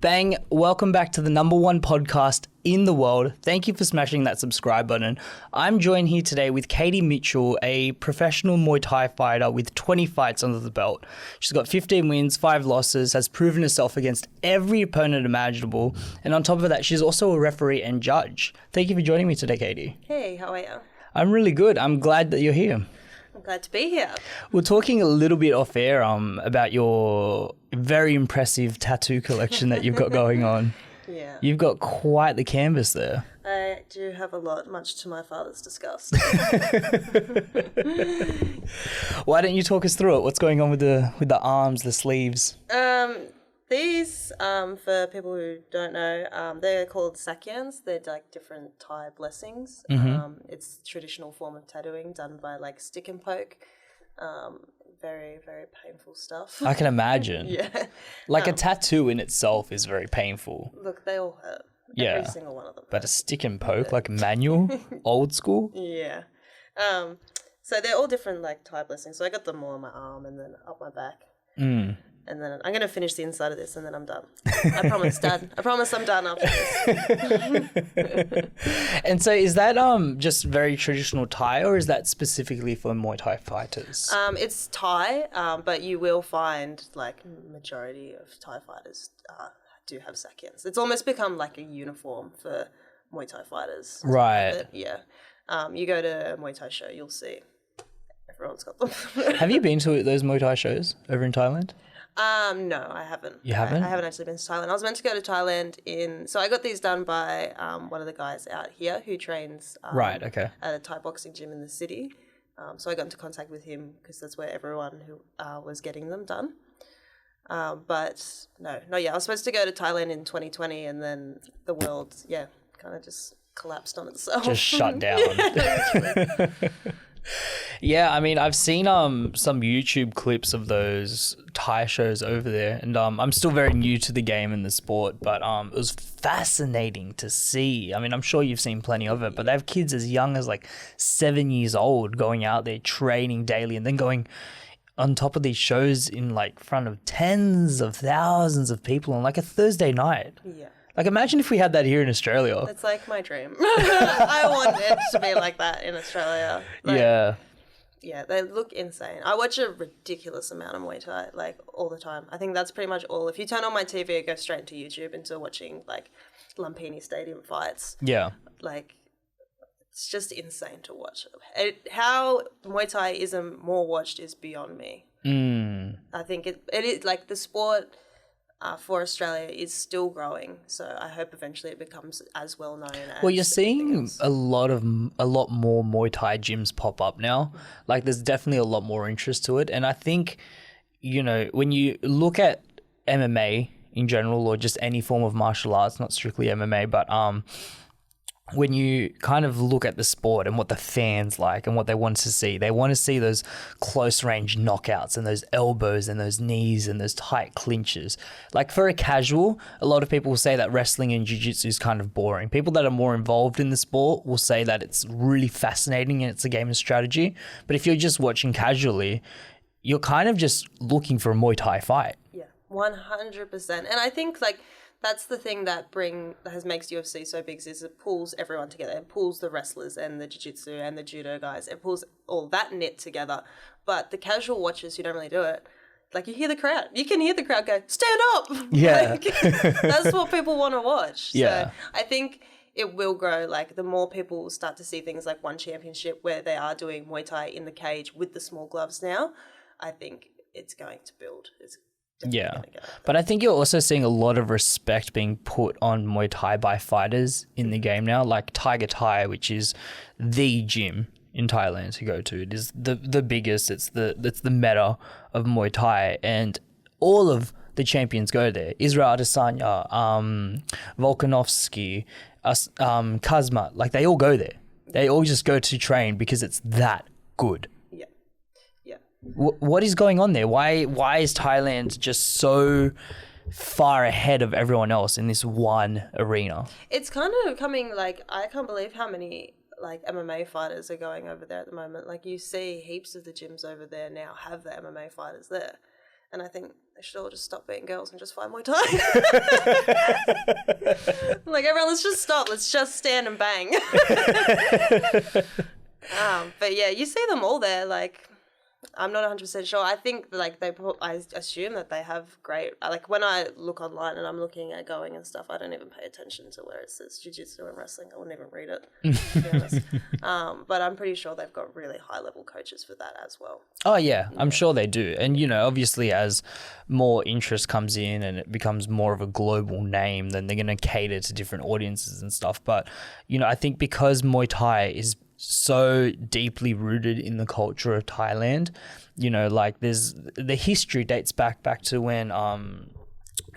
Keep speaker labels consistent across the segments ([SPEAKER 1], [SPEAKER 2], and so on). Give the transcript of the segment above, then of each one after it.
[SPEAKER 1] Bang, welcome back to the #1 podcast in the world. Thank you for smashing that subscribe button. I'm joined here today with Katie Mitchell, a professional Muay Thai fighter with 20 fights under the belt. She's got 15 wins, 5 losses, has proven herself against every opponent imaginable, and on top of that, she's also a referee and judge. Thank you for joining me today, Katie.
[SPEAKER 2] Hey, how are you?
[SPEAKER 1] I'm really good. I'm glad that you're here.
[SPEAKER 2] I'm glad to be here.
[SPEAKER 1] We're talking a little bit off air about your very impressive tattoo collection that you've got going on.
[SPEAKER 2] Yeah.
[SPEAKER 1] You've got quite the canvas there.
[SPEAKER 2] I do have a lot, much to my father's disgust.
[SPEAKER 1] Why don't you talk us through it? What's going on with the arms, the sleeves?
[SPEAKER 2] These, for people who don't know, they're called sakyans. They're like different Thai blessings. It's a traditional form of tattooing done by like stick and poke. Very, very painful stuff.
[SPEAKER 1] I can imagine.
[SPEAKER 2] Yeah.
[SPEAKER 1] Like a tattoo in itself is very painful.
[SPEAKER 2] Look, they all hurt.
[SPEAKER 1] Yeah.
[SPEAKER 2] Every single one of them.
[SPEAKER 1] But a stick and poke, like manual, old school?
[SPEAKER 2] Yeah. So they're all different like Thai blessings. So I got them all on my arm and then up my back. And then I'm going to finish the inside of this and then I'm done. I promise, Dad. I promise I'm done after this.
[SPEAKER 1] And so is that just very traditional Thai, or is that specifically for Muay Thai fighters?
[SPEAKER 2] It's Thai, but you will find like majority of Thai fighters do have sakyans. It's almost become like a uniform for Muay Thai fighters.
[SPEAKER 1] Right.
[SPEAKER 2] But, yeah. You go to a Muay Thai show, you'll see everyone's got them.
[SPEAKER 1] Have you been to those Muay Thai shows over in Thailand?
[SPEAKER 2] No, I haven't.
[SPEAKER 1] You haven't?
[SPEAKER 2] I haven't actually been to Thailand. I was meant to go to Thailand so I got these done by one of the guys out here who trains
[SPEAKER 1] Right, okay.
[SPEAKER 2] at a Thai boxing gym in the city. So I got into contact with him because that's where everyone who was getting them done. But no, not yet. I was supposed to go to Thailand in 2020 and then the world, kind of just collapsed on itself.
[SPEAKER 1] Just shut down. Yeah, I mean, I've seen some YouTube clips of those Thai shows over there, and I'm still very new to the game and the sport, but it was fascinating to see. I mean, I'm sure you've seen plenty of it, but they have kids as young as like 7 years old going out there training daily and then going on top of these shows in like front of tens of thousands of people on like a Thursday night.
[SPEAKER 2] Yeah.
[SPEAKER 1] Like, imagine if we had that here in Australia.
[SPEAKER 2] It's like my dream. I want it to be like that in Australia.
[SPEAKER 1] Yeah.
[SPEAKER 2] Yeah, they look insane. I watch a ridiculous amount of Muay Thai, like, all the time. I think that's pretty much all. If you turn on my TV, I go straight into YouTube into watching, like, Lumpini Stadium fights.
[SPEAKER 1] Yeah.
[SPEAKER 2] Like, it's just insane to watch. How Muay Thai isn't more watched is beyond me. I think it is, like, the sport for Australia is still growing, so I hope eventually it becomes as well known as.
[SPEAKER 1] Well, you're seeing a lot more Muay Thai gyms pop up now. Like, there's definitely a lot more interest to it, and I think, you know, when you look at MMA in general or just any form of martial arts, not strictly MMA, but when you kind of look at the sport and what the fans like and what they want to see, they want to see those close range knockouts and those elbows and those knees and those tight clinches. Like, for a casual, a lot of people will say that wrestling and jiu-jitsu is kind of boring. People that are more involved in the sport will say that it's really fascinating and it's a game of strategy. But if you're just watching casually, you're kind of just looking for a Muay Thai fight.
[SPEAKER 2] Yeah, 100%. And I think, like, that's the thing that makes UFC so big, is it pulls everyone together. It pulls the wrestlers and the jiu-jitsu and the judo guys. It pulls all that knit together. But the casual watchers who don't really do it, like, you hear the crowd. You can hear the crowd go, stand up!
[SPEAKER 1] Yeah.
[SPEAKER 2] Like, that's what people want to watch.
[SPEAKER 1] Yeah.
[SPEAKER 2] So I think it will grow. Like, the more people start to see things like One Championship where they are doing Muay Thai in the cage with the small gloves now, I think it's going to build.
[SPEAKER 1] Yeah, but I think you're also seeing a lot of respect being put on Muay Thai by fighters in the game now, like Tiger Thai, which is the gym in Thailand to go to. It is the biggest. It's the meta of Muay Thai, and all of the champions go there. Israel Adesanya, Volkanovski, Kazma, like, they all go there. They all just go to train because it's that good. What is going on there? Why is Thailand just so far ahead of everyone else in this one arena?
[SPEAKER 2] It's kind of coming, like, I can't believe how many, like, MMA fighters are going over there at the moment. Like, you see heaps of the gyms over there now have the MMA fighters there. And I think they should all just stop beating girls and just fight Muay Thai. Like, everyone, let's just stop. Let's just stand and bang. But yeah, you see them all there. Like, I'm not 100% sure. I think like I assume that they have great, like when I look online and I'm looking at going and stuff, I don't even pay attention to where it says jiu-jitsu and wrestling. I wouldn't even read it, to be honest. But I'm pretty sure they've got really high level coaches for that as well.
[SPEAKER 1] Oh yeah, I'm sure they do. And obviously as more interest comes in and it becomes more of a global name, then they're going to cater to different audiences and stuff. But I think because Muay Thai is so deeply rooted in the culture of Thailand, like there's the history dates back to when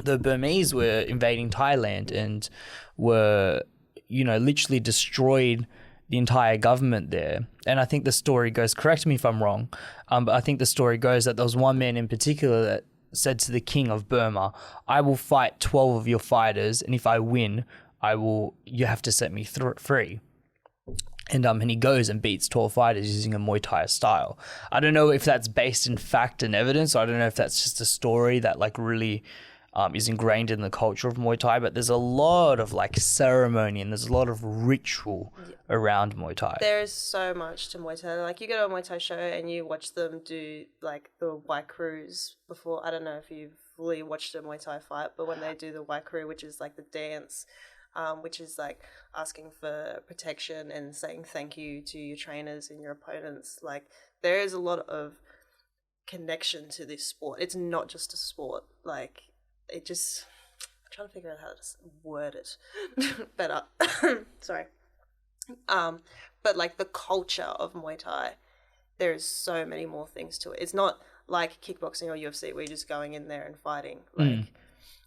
[SPEAKER 1] the Burmese were invading Thailand and were literally destroyed the entire government there. And I think the story goes, correct me if I'm wrong, but I think the story goes that there was one man in particular that said to the king of Burma, I will fight 12 of your fighters, and if I win, you have to set me free. And he goes and beats 12 fighters using a Muay Thai style. I don't know if that's based in fact and evidence. I don't know if that's just a story that like really is ingrained in the culture of Muay Thai. But there's a lot of like ceremony and there's a lot of ritual around Muay Thai.
[SPEAKER 2] There is so much to Muay Thai. Like you go to a Muay Thai show and you watch them do like the white crews before. I don't know if you've fully watched a Muay Thai fight, but when they do the white crew, which is like the dance, which is like asking for protection and saying thank you to your trainers and your opponents. Like there is a lot of connection to this sport. It's not just a sport. Like it just, I'm trying to figure out how to word it better. Sorry. But like the culture of Muay Thai, there's so many more things to it. It's not like kickboxing or UFC where you're just going in there and fighting. Like,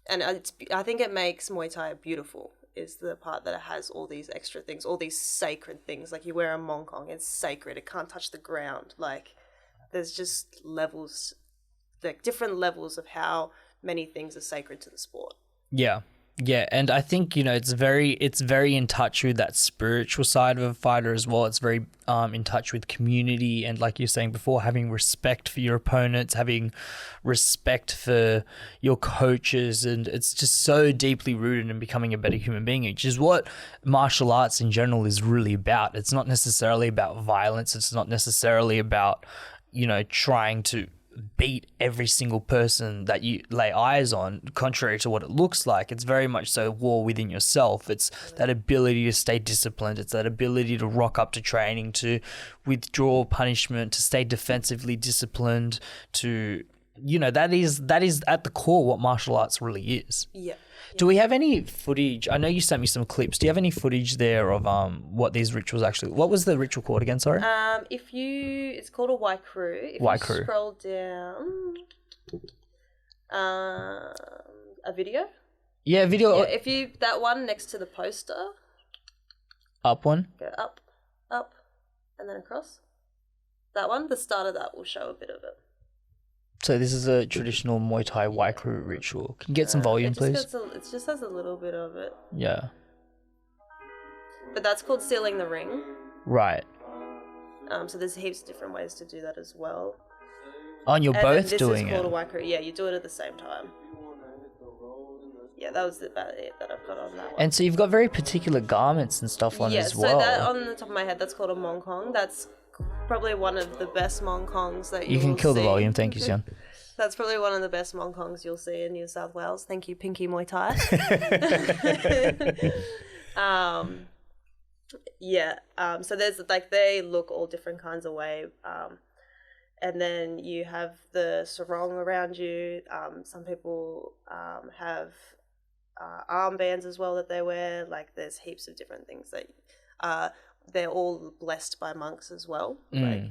[SPEAKER 2] and I think it makes Muay Thai beautiful. Is the part that it has all these extra things, all these sacred things. Like you wear a mongkong, it's sacred. It can't touch the ground. Like there's just levels, like different levels of how many things are sacred to the sport. Yeah.
[SPEAKER 1] Yeah, and I think it's very in touch with that spiritual side of a fighter as well. It's very in touch with community and, like you're saying before, having respect for your opponents, having respect for your coaches, and it's just so deeply rooted in becoming a better human being, which is what martial arts in general is really about. It's not necessarily about violence. It's not necessarily about trying to beat every single person that you lay eyes on, contrary to what it looks like. It's very much so war within yourself. It's that ability to stay disciplined. It's that ability to rock up to training, to withdraw punishment, to stay defensively disciplined, to that is at the core what martial arts really is.
[SPEAKER 2] Yeah.
[SPEAKER 1] Do we have any footage? I know you sent me some clips. Do you have any footage there of what these rituals actually? What was the ritual called again? Sorry.
[SPEAKER 2] It's called a White Crew. If
[SPEAKER 1] White
[SPEAKER 2] you
[SPEAKER 1] Crew.
[SPEAKER 2] Scroll down, a video.
[SPEAKER 1] Yeah, video.
[SPEAKER 2] Yeah, if you that one next to the poster.
[SPEAKER 1] Up one.
[SPEAKER 2] Go up, and then across. That one, the start of that will show a bit of it.
[SPEAKER 1] So this is a traditional Muay Thai White Crew ritual. Can you get some volume, please?
[SPEAKER 2] It just has a little bit of it.
[SPEAKER 1] Yeah.
[SPEAKER 2] But that's called sealing the ring.
[SPEAKER 1] Right.
[SPEAKER 2] So there's heaps of different ways to do that as well.
[SPEAKER 1] Oh, and you're both doing it?
[SPEAKER 2] This is called a White Crew. Yeah, you do it at the same time. Yeah, that was about it that I've got on that one.
[SPEAKER 1] And so you've got very particular garments and stuff on as well.
[SPEAKER 2] Yeah, so that on the top of my head, that's called a mongkong. That's probably one of the best mongkongs that you will see.
[SPEAKER 1] You can kill the volume. Thank you, Sion.
[SPEAKER 2] That's probably one of the best mongkongs you'll see in New South Wales. Thank you, Pinky Muay Thai. So there's like they look all different kinds of way. And then you have the sarong around you. Some people have armbands as well that they wear. Like there's heaps of different things that they're all blessed by monks as well. Like,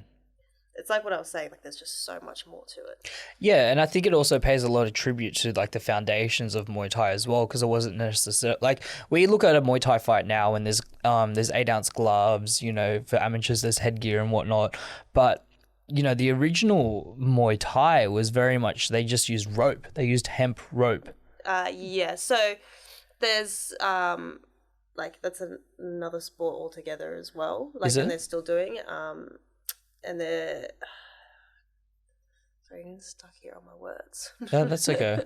[SPEAKER 2] it's like what I was saying, like there's just so much more to it.
[SPEAKER 1] Yeah, and I think it also pays a lot of tribute to like the foundations of Muay Thai as well, because it wasn't necessarily like we look at a Muay Thai fight now and there's 8-ounce gloves, for amateurs there's headgear and whatnot, but the original Muay Thai was very much they just used rope. They used hemp rope.
[SPEAKER 2] So there's like that's another sport altogether as well. Like,
[SPEAKER 1] is it?
[SPEAKER 2] And they're still doing and Sorry, I'm stuck here on my words.
[SPEAKER 1] Yeah, that's okay.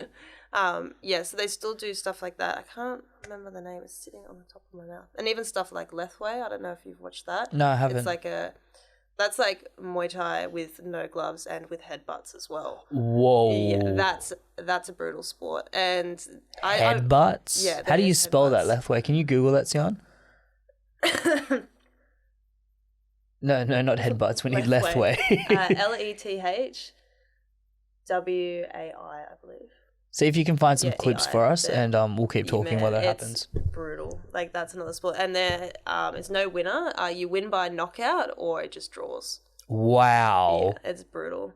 [SPEAKER 2] Yeah, so they still do stuff like that. I can't remember the name. It's sitting on the top of my mouth. And even stuff like Lethway. I don't know if you've watched that.
[SPEAKER 1] No, I haven't.
[SPEAKER 2] It's like that's like Muay Thai with no gloves and with headbutts as well.
[SPEAKER 1] Whoa.
[SPEAKER 2] Yeah, that's a brutal sport. And
[SPEAKER 1] Headbutts?
[SPEAKER 2] Yeah.
[SPEAKER 1] How do you spell that,
[SPEAKER 2] headbutts.
[SPEAKER 1] Lethway? Can you Google that, Sion? No, not headbutts. We need Lethway.
[SPEAKER 2] Lethwai, I believe.
[SPEAKER 1] See if you can find some
[SPEAKER 2] Yeah,
[SPEAKER 1] clips
[SPEAKER 2] EI,
[SPEAKER 1] for us,
[SPEAKER 2] yeah.
[SPEAKER 1] and we'll keep talking while that happens.
[SPEAKER 2] It's brutal. Like, that's another sport. And there is no winner. You win by knockout or it just draws.
[SPEAKER 1] Wow.
[SPEAKER 2] Yeah, it's brutal.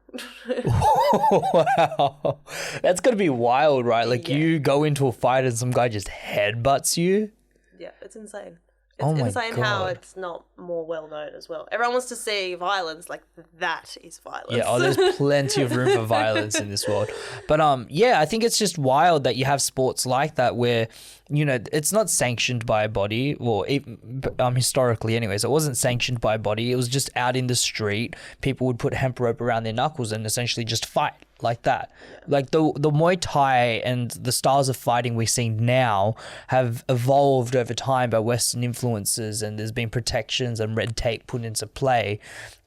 [SPEAKER 1] Wow. That's got to be wild, right? Like,
[SPEAKER 2] Yeah.
[SPEAKER 1] you go into a fight and some guy just headbutts you.
[SPEAKER 2] Yeah, it's insane.
[SPEAKER 1] Oh
[SPEAKER 2] It's
[SPEAKER 1] my
[SPEAKER 2] insane how
[SPEAKER 1] God.
[SPEAKER 2] it's not more well known as well. Everyone wants to see violence, like that is violence.
[SPEAKER 1] Yeah, oh, there's plenty of room for violence in this world. But yeah, I think it's just wild that you have sports like that where, you know, it's not sanctioned by a body, or historically anyways, it wasn't sanctioned by a body. It was just out in the street. People would put hemp rope around their knuckles and essentially just fight like that. Yeah. Like the Muay Thai and the styles of fighting we're seeing now have evolved over time by Western influences, and there's been protections and red tape put into play.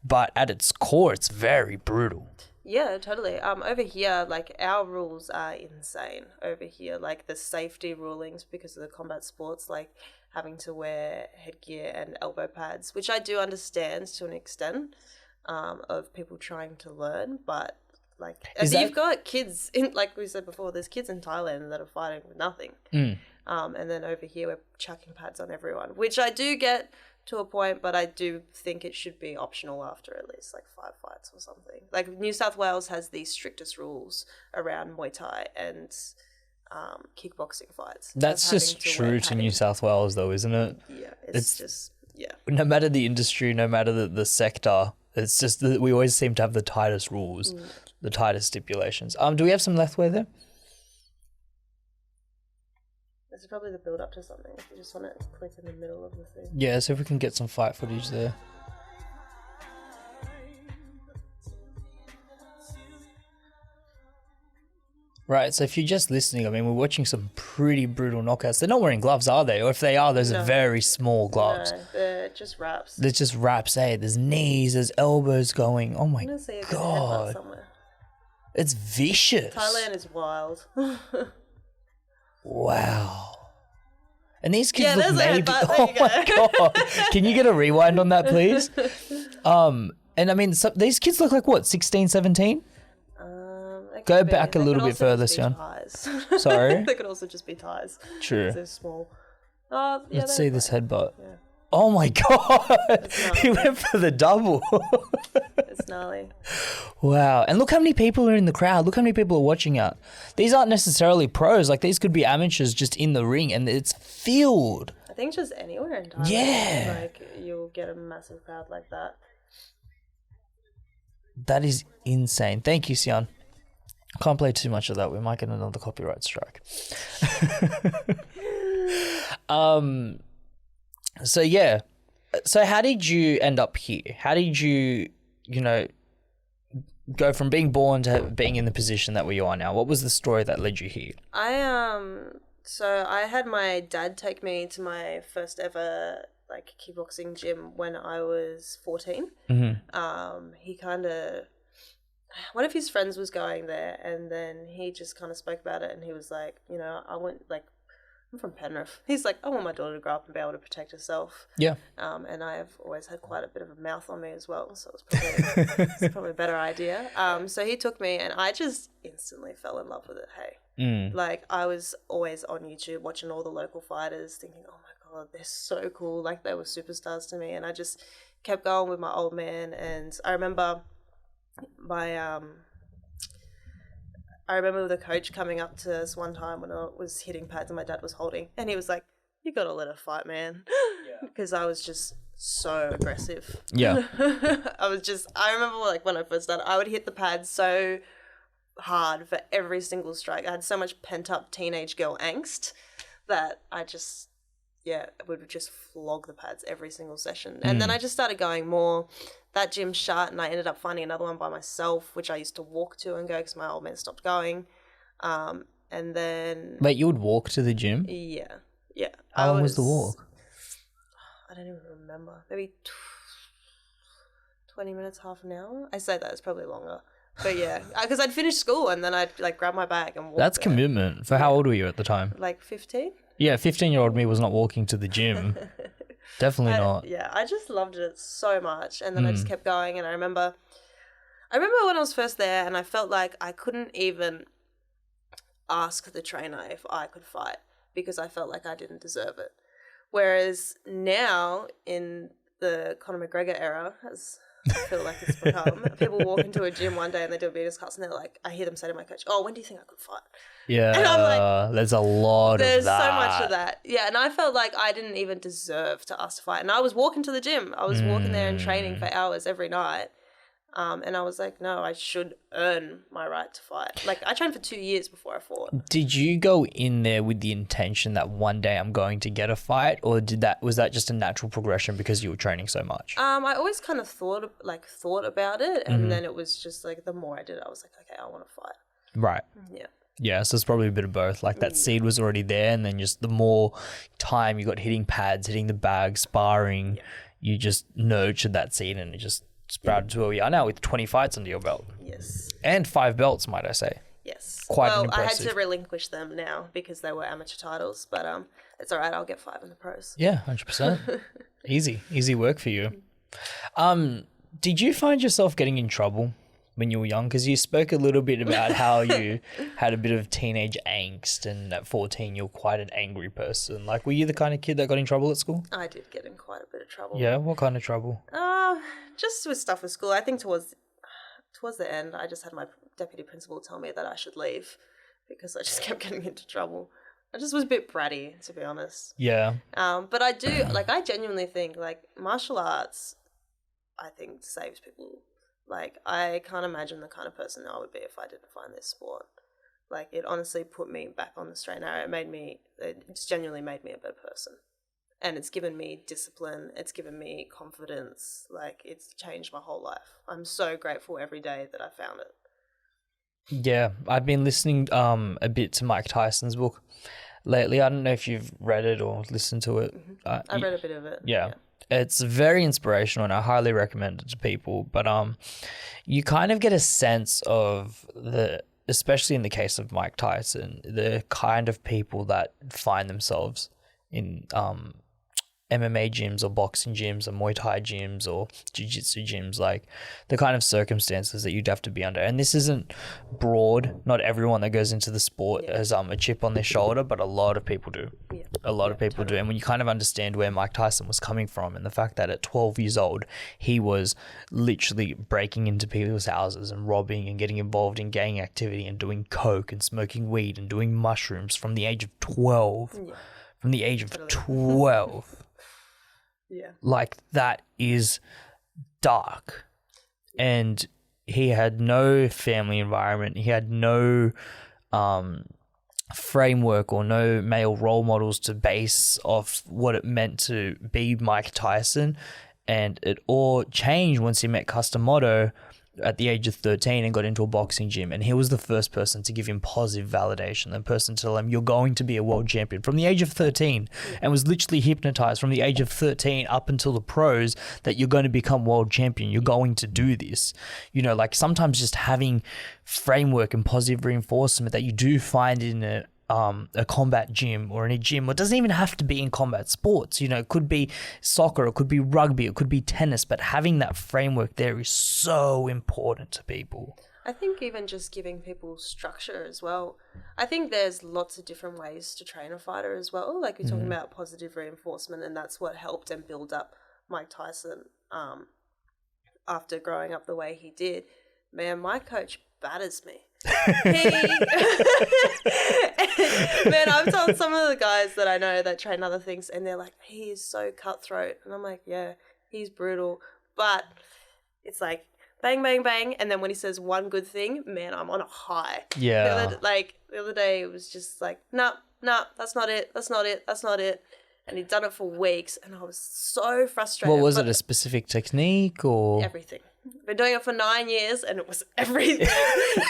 [SPEAKER 1] But at its core, it's very brutal.
[SPEAKER 2] Yeah, totally. Over here, like, our rules are insane. Over here, like, the safety rulings because of the combat sports, like having to wear headgear and elbow pads, which I do understand to an extent, of people trying to learn, but like, you've got kids in, like we said before, there's kids in Thailand that are fighting with nothing. And then over here we're chucking pads on everyone, which I do get to a point, but I do think it should be optional after at least like 5 fights or something. Like, New South Wales has the strictest rules around Muay Thai and kickboxing fights.
[SPEAKER 1] That's just true to New South Wales though, isn't it?
[SPEAKER 2] Yeah, it's just, yeah.
[SPEAKER 1] No matter the industry, no matter the sector, it's just that we always seem to have the tightest rules, the tightest stipulations. Do we have some Lethway there?
[SPEAKER 2] This is probably the build up to something. If you just want to click in the middle of the thing.
[SPEAKER 1] Yeah, so if we can get some fight footage there. Right, so if you're just listening, I mean, we're watching some pretty brutal knockouts. They're not wearing gloves, are they? Or if they are, those are very small gloves.
[SPEAKER 2] No, they're just wraps.
[SPEAKER 1] They're just wraps, hey. There's knees, there's elbows going. Oh my
[SPEAKER 2] I'm gonna see if
[SPEAKER 1] God.
[SPEAKER 2] headbutt somewhere.
[SPEAKER 1] It's vicious.
[SPEAKER 2] Thailand is wild.
[SPEAKER 1] Wow. And these kids look
[SPEAKER 2] there's a
[SPEAKER 1] maybe...
[SPEAKER 2] headbutt. There
[SPEAKER 1] Oh
[SPEAKER 2] you
[SPEAKER 1] my God. Can you get a rewind on that, please? And I mean, these kids look like what, 16, 17? Go back a little bit further, Sion. Sorry?
[SPEAKER 2] They could also just be ties.
[SPEAKER 1] True.
[SPEAKER 2] They're small. Yeah,
[SPEAKER 1] Let's see this headbutt.
[SPEAKER 2] Yeah.
[SPEAKER 1] Oh my God. He went for the double.
[SPEAKER 2] It's gnarly.
[SPEAKER 1] Wow. And look how many people are in the crowd. Look how many people are watching it. These aren't necessarily pros. Like, these could be amateurs just in the ring, and it's filled.
[SPEAKER 2] I think just anywhere in Thailand.
[SPEAKER 1] Yeah.
[SPEAKER 2] Like, you'll get a massive crowd like that.
[SPEAKER 1] That is insane. Thank you, Sion. Can't play too much of that. We might get another copyright strike. So yeah. So how did you end up here? How did you, go from being born to being in the position that we are now? What was the story that led you here?
[SPEAKER 2] So I had my dad take me to my first ever like kickboxing gym when I was 14. He kind of, one of his friends was going there, and then he just kind of spoke about it, and he was like, I'm from Penrith. He's like, I want my daughter to grow up and be able to protect herself.
[SPEAKER 1] Yeah.
[SPEAKER 2] And I've always had quite a bit of a mouth on me as well, so it's probably a better idea. So he took me, and I just instantly fell in love with it. Hey, like, I was always on YouTube watching all the local fighters, thinking, oh my God, they're so cool. Like, they were superstars to me, and I just kept going with my old man. And I remember the coach coming up to us one time when I was hitting pads and my dad was holding, and he was like, you got to let her fight, man. Because I was just so aggressive.
[SPEAKER 1] Yeah.
[SPEAKER 2] I remember like when I first started, I would hit the pads so hard for every single strike. I had so much pent up teenage girl angst that I just, would just flog the pads every single session. And then I just started going more. That gym shut, and I ended up finding another one by myself, which I used to walk to and go because my old man stopped going. And then...
[SPEAKER 1] Wait, you would walk to the gym?
[SPEAKER 2] Yeah. Yeah.
[SPEAKER 1] How long was the walk?
[SPEAKER 2] I don't even remember. Maybe 20 minutes, half an hour. I say that, it's probably longer. But yeah, because I'd finished school and then I'd like grab my bag and walk.
[SPEAKER 1] That's commitment. For how old were you at the time?
[SPEAKER 2] Like 15.
[SPEAKER 1] Yeah, 15-year-old me was not walking to the gym. Definitely not.
[SPEAKER 2] Yeah, I just loved it so much, and then I just kept going. And I remember when I was first there, and I felt like I couldn't even ask the trainer if I could fight because I felt like I didn't deserve it. Whereas now in the Conor McGregor era, as I feel like it's become, people walk into a gym one day and they do a beaters class and they're like, I hear them say to my coach, "Oh, when do you think I could fight?"
[SPEAKER 1] Yeah,
[SPEAKER 2] and I'm like,
[SPEAKER 1] there's a lot of that.
[SPEAKER 2] There's so much of that. Yeah, and I felt like I didn't even deserve to ask to fight. And I was walking to the gym. I was walking there and training for hours every night. And I was like, no, I should earn my right to fight. Like, I trained for 2 years before I fought.
[SPEAKER 1] Did you go in there with the intention that one day I'm going to get a fight, or was that just a natural progression because you were training so much?
[SPEAKER 2] I always kind of thought about it, and then it was just like the more I did it, I was like, okay, I want to fight.
[SPEAKER 1] Right.
[SPEAKER 2] Yeah.
[SPEAKER 1] Yeah, so it's probably a bit of both. Like that seed was already there, and then just the more time you got hitting pads, hitting the bag, sparring, you just nurtured that seed, and it just sprouted to where we are now with 20 fights under your belt.
[SPEAKER 2] Yes.
[SPEAKER 1] And 5 belts, might I say.
[SPEAKER 2] Yes.
[SPEAKER 1] Quite
[SPEAKER 2] well,
[SPEAKER 1] impressive.
[SPEAKER 2] I had to relinquish them now because they were amateur titles, but it's all right. I'll get 5 in the pros.
[SPEAKER 1] Yeah, 100%. Easy work for you. Did you find yourself getting in trouble when you were young? Because you spoke a little bit about how you had a bit of teenage angst, and at 14 you're quite an angry person. Like, were you the kind of kid that got in trouble at school?
[SPEAKER 2] I did get in quite a bit of trouble.
[SPEAKER 1] Yeah, what kind of trouble?
[SPEAKER 2] Just with stuff with school. I think towards the end, I just had my deputy principal tell me that I should leave because I just kept getting into trouble. I just was a bit bratty, to be honest.
[SPEAKER 1] Yeah.
[SPEAKER 2] But I do, like, I genuinely think, like, martial arts, I think, saves people. Like, I can't imagine the kind of person I would be if I didn't find this sport. Like, it honestly put me back on the straight and narrow. It's genuinely made me a better person. And it's given me discipline. It's given me confidence. Like, it's changed my whole life. I'm so grateful every day that I found it.
[SPEAKER 1] Yeah, I've been listening a bit to Mike Tyson's book lately. I don't know if you've read it or listened to it.
[SPEAKER 2] Mm-hmm. I've read a bit of it.
[SPEAKER 1] Yeah. It's very inspirational and I highly recommend it to people. But you kind of get a sense of especially in the case of Mike Tyson, the kind of people that find themselves in MMA gyms or boxing gyms or Muay Thai gyms or jiu-jitsu gyms, like the kind of circumstances that you'd have to be under. And this isn't broad. Not everyone that goes into the sport has a chip on their shoulder, but a lot of people do. Yeah. A lot of people do. And when you kind of understand where Mike Tyson was coming from and the fact that at 12 years old, he was literally breaking into people's houses and robbing and getting involved in gang activity and doing coke and smoking weed and doing mushrooms from the age of 12. Yeah. From the age of 12.
[SPEAKER 2] Yeah.
[SPEAKER 1] Like, that is dark. And he had no family environment. He had no framework or no male role models to base off what it meant to be Mike Tyson. And it all changed once he met Customoto at the age of 13 and got into a boxing gym, and he was the first person to give him positive validation, the person to tell him, you're going to be a world champion from the age of 13, and was literally hypnotized from the age of 13 up until the pros that you're going to become world champion, you're going to do this. You know, like, sometimes just having framework and positive reinforcement that you do find in a combat gym or in a gym, or it doesn't even have to be in combat sports, you know, it could be soccer, it could be rugby, it could be tennis, but having that framework there is so important to people.
[SPEAKER 2] I think even just giving people structure as well. I think there's lots of different ways to train a fighter as well. Like, you're talking about positive reinforcement, and that's what helped and build up Mike Tyson after growing up the way he did. Man, my coach batters me. Man, I've told some of the guys that I know that train other things, and they're like, he is so cutthroat. And I'm like, yeah, he's brutal. But it's like, bang, bang, bang. And then when he says one good thing, man, I'm on a high.
[SPEAKER 1] Yeah.
[SPEAKER 2] The other day, it was just like, nah, that's not it. That's not it. That's not it. And he'd done it for weeks, and I was so frustrated.
[SPEAKER 1] What was it, a specific technique or?
[SPEAKER 2] Everything. Been doing it for 9 years, and it was everything.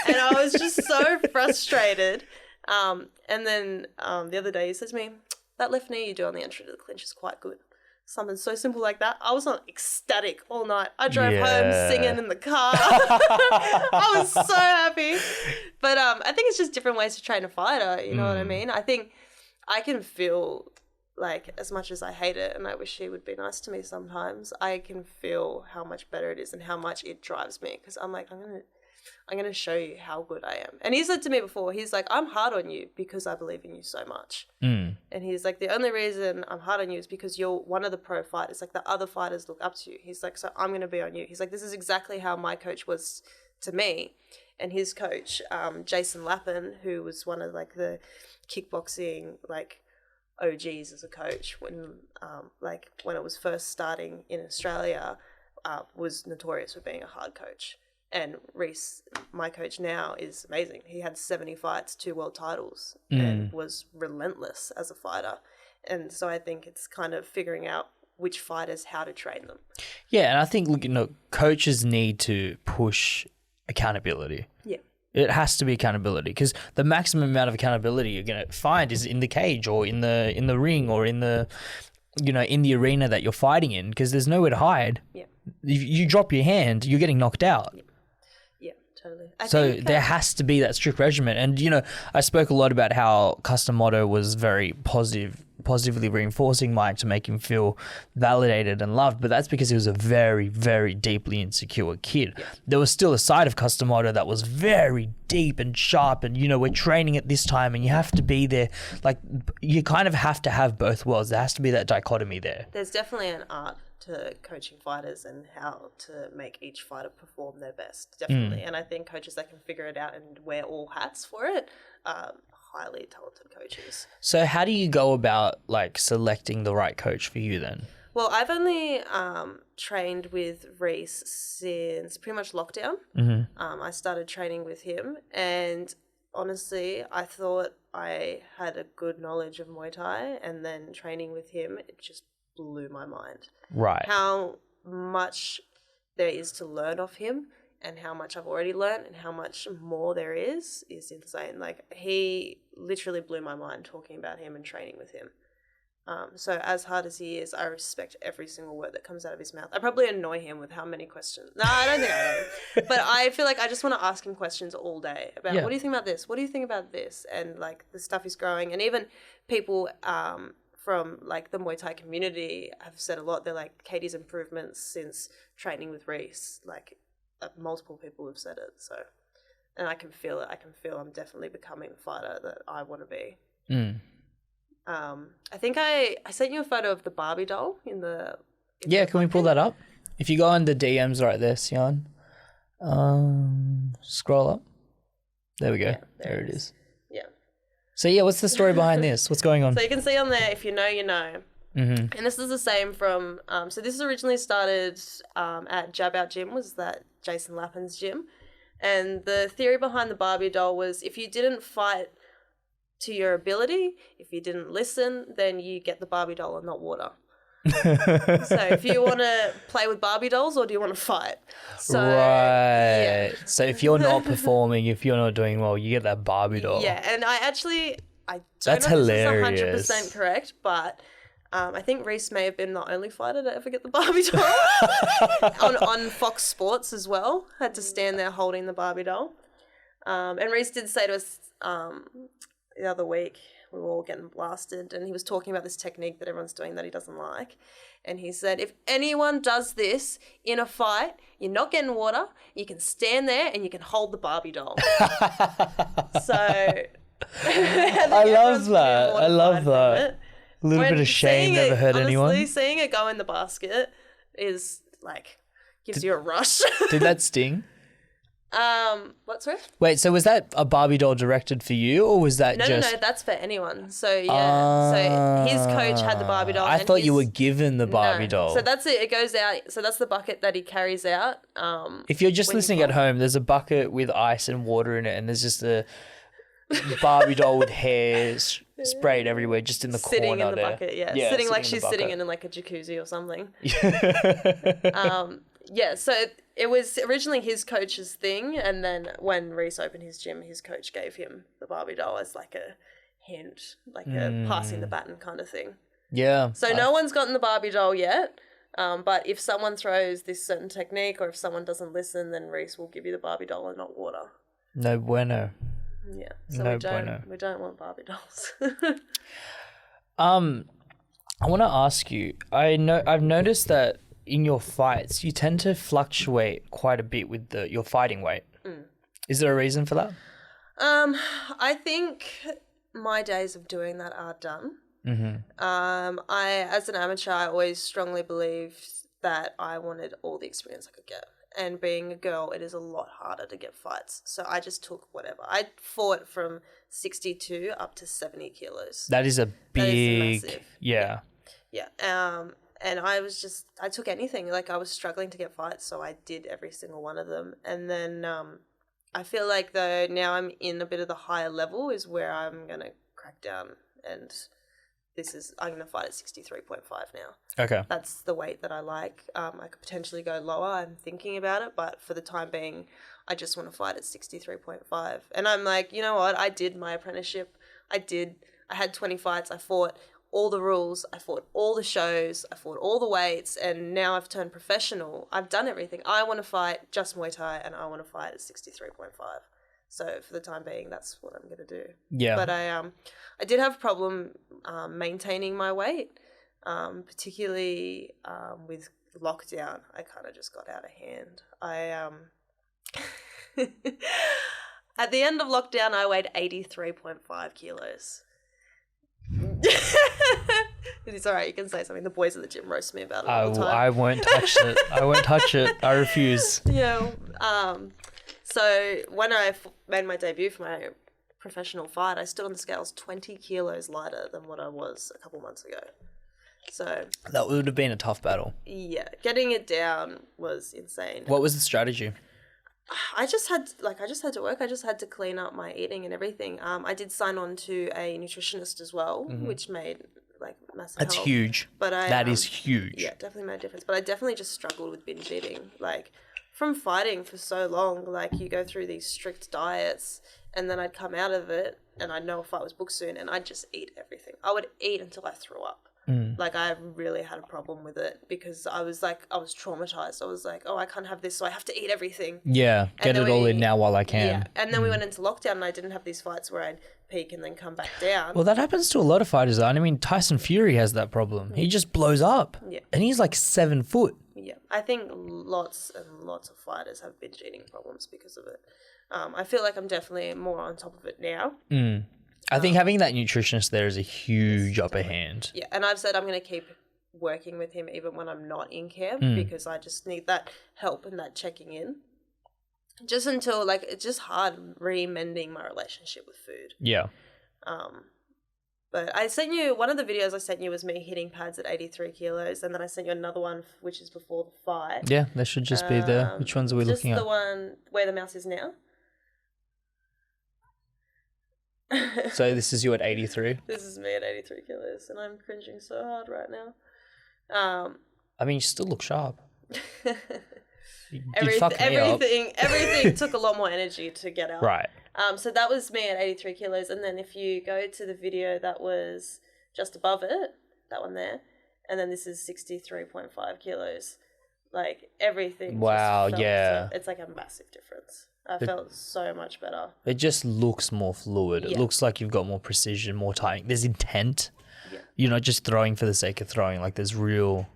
[SPEAKER 2] And I was just so frustrated. And then the other day he says to me, that left knee you do on the entry to the clinch is quite good. Something so simple like that. I was on ecstatic all night. I drove home singing in the car. I was so happy. But I think it's just different ways to train a fighter. You know what I mean? I think I can feel like, as much as I hate it and I wish he would be nice to me sometimes, I can feel how much better it is and how much it drives me, because I'm like, I'm gonna show you how good I am. And he said to me before, he's like, I'm hard on you because I believe in you so much. And he's like, the only reason I'm hard on you is because you're one of the pro fighters. Like, the other fighters look up to you. He's like, so I'm gonna be on you. He's like, this is exactly how my coach was to me. And his coach, Jason Lappin, who was one of like the kickboxing like OGs as a coach when it was first starting in Australia, was notorious for being a hard coach. And Reese, my coach now, is amazing. He had 70 fights, 2 world titles, and was relentless as a fighter. And so I think it's kind of figuring out which fighters, how to train them.
[SPEAKER 1] Yeah, and I think, coaches need to push accountability. Yeah. It has to be accountability, because the maximum amount of accountability you're going to find is in the cage or in the ring or in the arena that you're fighting in, because there's nowhere to hide. Yeah. If you drop your hand, you're getting knocked out.
[SPEAKER 2] Yeah, totally.
[SPEAKER 1] So there has to be that strict regimen. And, I spoke a lot about how Custom Motto was very positively reinforcing Mike to make him feel validated and loved, but that's because he was a very, very deeply insecure kid. Yeah. There was still a side of Custom Motto that was very deep and sharp, and we're training at this time and you have to be there. Like, you kind of have to have both worlds. There has to be that dichotomy there.
[SPEAKER 2] There's definitely an art to coaching fighters and how to make each fighter perform their best, definitely. And I think coaches that can figure it out and wear all hats for it are highly talented coaches.
[SPEAKER 1] So how do you go about selecting the right coach for you then?
[SPEAKER 2] Well, I've only trained with Reese since pretty much lockdown. I started training with him, and honestly, I thought I had a good knowledge of Muay Thai, and then training with him, it just blew my mind. Right. How much there is to learn of him, and how much I've already learned and how much more there is insane. Like, he literally blew my mind talking about him and training with him. So as hard as he is, I respect every single word that comes out of his mouth. I probably annoy him with how many questions. No, I don't think I do. But I feel like I just want to ask him questions all day about, what do you think about this? What do you think about this? And the stuff he's growing. And even people from the Muay Thai community have said a lot. They're like, Katie's improvements since training with Reese, multiple people have said it. So, and I can feel it. I can feel I'm definitely becoming the fighter that I want to be. I think I sent you a photo of the Barbie doll in the...
[SPEAKER 1] Can we pull that up? If you go on the DMs right there, Sian, scroll up. There we go. Yeah, there it is. Yeah. So what's the story behind this? What's going on?
[SPEAKER 2] So you can see on there, if you know, you know. And this is the same from... so this originally started at Jab Out Gym, was that Jason Lappin's gym. And the theory behind the Barbie doll was, if you didn't fight to your ability, if you didn't listen, then you get the Barbie doll and not water. So if you want to play with Barbie dolls, or do you want to fight? So,
[SPEAKER 1] right. Yeah. So if you're not performing, if you're not doing well, you get that Barbie doll.
[SPEAKER 2] Yeah, and I don't
[SPEAKER 1] That's
[SPEAKER 2] know
[SPEAKER 1] hilarious.
[SPEAKER 2] if this is 100% correct, but I think Reese may have been the only fighter to ever get the Barbie doll on Fox Sports as well. Had to stand there holding the Barbie doll. And Reese did say to us the other week, we were all getting blasted, and he was talking about this technique that everyone's doing that he doesn't like. And he said, if anyone does this in a fight, you're not getting water, you can stand there and you can hold the Barbie doll. So
[SPEAKER 1] I love that. A little bit of shame never hurt anyone.
[SPEAKER 2] Honestly, seeing it go in the basket is gives you a rush.
[SPEAKER 1] Did that sting?
[SPEAKER 2] What, sorry?
[SPEAKER 1] Wait, so was that a Barbie doll directed for you, or was that
[SPEAKER 2] No, that's for anyone. So, so his coach had the Barbie doll.
[SPEAKER 1] I thought you were given the Barbie doll.
[SPEAKER 2] So that's it. It goes out. So that's the bucket that he carries out.
[SPEAKER 1] If you're just listening at home, there's a bucket with ice and water in it, and there's just a Barbie doll with hair sprayed everywhere, just in the
[SPEAKER 2] sitting
[SPEAKER 1] corner
[SPEAKER 2] in the
[SPEAKER 1] there.
[SPEAKER 2] bucket, yeah.
[SPEAKER 1] Yeah,
[SPEAKER 2] Sitting like
[SPEAKER 1] in the
[SPEAKER 2] she's sitting
[SPEAKER 1] bucket.
[SPEAKER 2] in like a jacuzzi or something. Yeah, so it was originally his coach's thing, and then when Reese opened his gym, his coach gave him the Barbie doll as like a hint, like a passing the baton kind of thing.
[SPEAKER 1] Yeah.
[SPEAKER 2] So no one's gotten the Barbie doll yet, but if someone throws this certain technique or if someone doesn't listen, then Reese will give you the Barbie doll and not water.
[SPEAKER 1] No bueno.
[SPEAKER 2] Yeah, so
[SPEAKER 1] No
[SPEAKER 2] we don't want Barbie dolls.
[SPEAKER 1] I want to ask you. I've noticed that in your fights, you tend to fluctuate quite a bit with your fighting weight. Is there a reason for that?
[SPEAKER 2] I think my days of doing that are done. I, as an amateur, I always strongly believed that I wanted all the experience I could get. And being a girl, it is a lot harder to get fights. So I just took whatever. I fought from 62 up to 70 kilos.
[SPEAKER 1] That is a big,
[SPEAKER 2] massive.
[SPEAKER 1] yeah.
[SPEAKER 2] Yeah. And I took anything. Like, I was struggling to get fights, so I did every single one of them. And then I feel like, though, now I'm in a bit of the higher level is where I'm going to crack down. And I'm going to fight at 63.5 now.
[SPEAKER 1] Okay.
[SPEAKER 2] That's the weight that I like. I could potentially go lower. I'm thinking about it, but for the time being, I just want to fight at 63.5. And I'm like, you know what? I did my apprenticeship. I had 20 fights. I fought all the rules. I fought all the shows. I fought all the weights. And now I've turned professional. I've done everything. I want to fight just Muay Thai, and I want to fight at 63.5. So for the time being, that's what I'm going to do.
[SPEAKER 1] Yeah.
[SPEAKER 2] But I did have a problem maintaining my weight, particularly with lockdown. I kind of just got out of hand. At the end of lockdown, I weighed 83.5 kilos. It's all right. You can say something. The boys at the gym roast me about it all the time.
[SPEAKER 1] I won't touch it. I won't touch it. I refuse.
[SPEAKER 2] Yeah. So when I made my debut for my professional fight, I stood on the scales 20 kilos lighter than what I was a couple months ago. So
[SPEAKER 1] That would have been a tough battle.
[SPEAKER 2] yeah, getting it down was insane.
[SPEAKER 1] What was the strategy?
[SPEAKER 2] I just had to work. I just had to clean up my eating and everything. I did sign on to a nutritionist as well, which made like massive
[SPEAKER 1] That's
[SPEAKER 2] help.
[SPEAKER 1] huge.
[SPEAKER 2] But
[SPEAKER 1] That is huge.
[SPEAKER 2] Yeah, definitely made a difference. But I definitely just struggled with binge eating. Like, from fighting for so long, like, you go through these strict diets, and then I'd come out of it, and I'd know a fight was booked soon, and I'd just eat everything. I would eat until I threw up. Like, I really had a problem with it because I was traumatized. I was like, oh, I can't have this, so I have to eat everything.
[SPEAKER 1] Yeah, get it all in now while I can.
[SPEAKER 2] Yeah, and then we went into lockdown, and I didn't have these fights where I'd peak and then come back down.
[SPEAKER 1] Well, that happens to a lot of fighters. I mean, Tyson Fury has that problem. He just blows up.
[SPEAKER 2] Yeah.
[SPEAKER 1] And he's like 7 foot.
[SPEAKER 2] Yeah, I think lots and lots of fighters have binge eating problems because of it. I feel like I'm definitely more on top of it now.
[SPEAKER 1] I think having that nutritionist there is a huge upper hand.
[SPEAKER 2] Yeah, and I've said I'm going to keep working with him even when I'm not in camp because I just need that help and that checking in. Just until, like, it's just hard re-mending my relationship with food.
[SPEAKER 1] Yeah.
[SPEAKER 2] But I sent you, one of the videos I sent you was me hitting pads at 83 kilos, and then I sent you another one, which is before the fight.
[SPEAKER 1] Yeah, they should just be there. Which ones are we looking at?
[SPEAKER 2] Just the one where the mouse is now.
[SPEAKER 1] So this is you at 83?
[SPEAKER 2] This is me at 83 kilos, and I'm cringing so hard right now.
[SPEAKER 1] I mean, you still look sharp.
[SPEAKER 2] Everything took a lot more energy to get out.
[SPEAKER 1] Right.
[SPEAKER 2] So that was me at 83 kilos, and then if you go to the video that was just above it, that one there, and then this is 63.5 kilos. Like, everything.
[SPEAKER 1] Wow, yeah.
[SPEAKER 2] It's like a massive difference. I felt so much better.
[SPEAKER 1] It just looks more fluid. It
[SPEAKER 2] Yeah.
[SPEAKER 1] looks like you've got more precision, more timing. There's intent.
[SPEAKER 2] Yeah.
[SPEAKER 1] You're not just throwing for the sake of throwing. Like, there's real...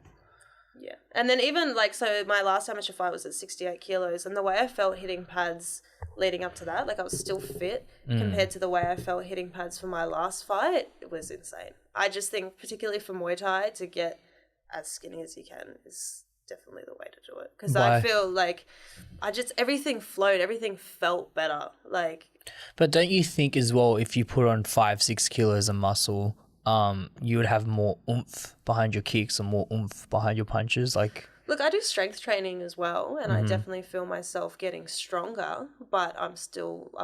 [SPEAKER 2] Yeah. And then even, like, so my last amateur fight was at 68 kilos, and the way I felt hitting pads leading up to that, like, I was still fit compared to the way I felt hitting pads for my last fight, it was insane. I just think, particularly for Muay Thai, to get as skinny as you can is definitely the way to do it. Because I feel like everything flowed, everything felt better. Like,
[SPEAKER 1] But don't you think as well, if you put on 5-6 kilos of muscle, you would have more oomph behind your kicks and more oomph behind your punches? Like,
[SPEAKER 2] look, I do strength training as well, and I definitely feel myself getting stronger, but I'm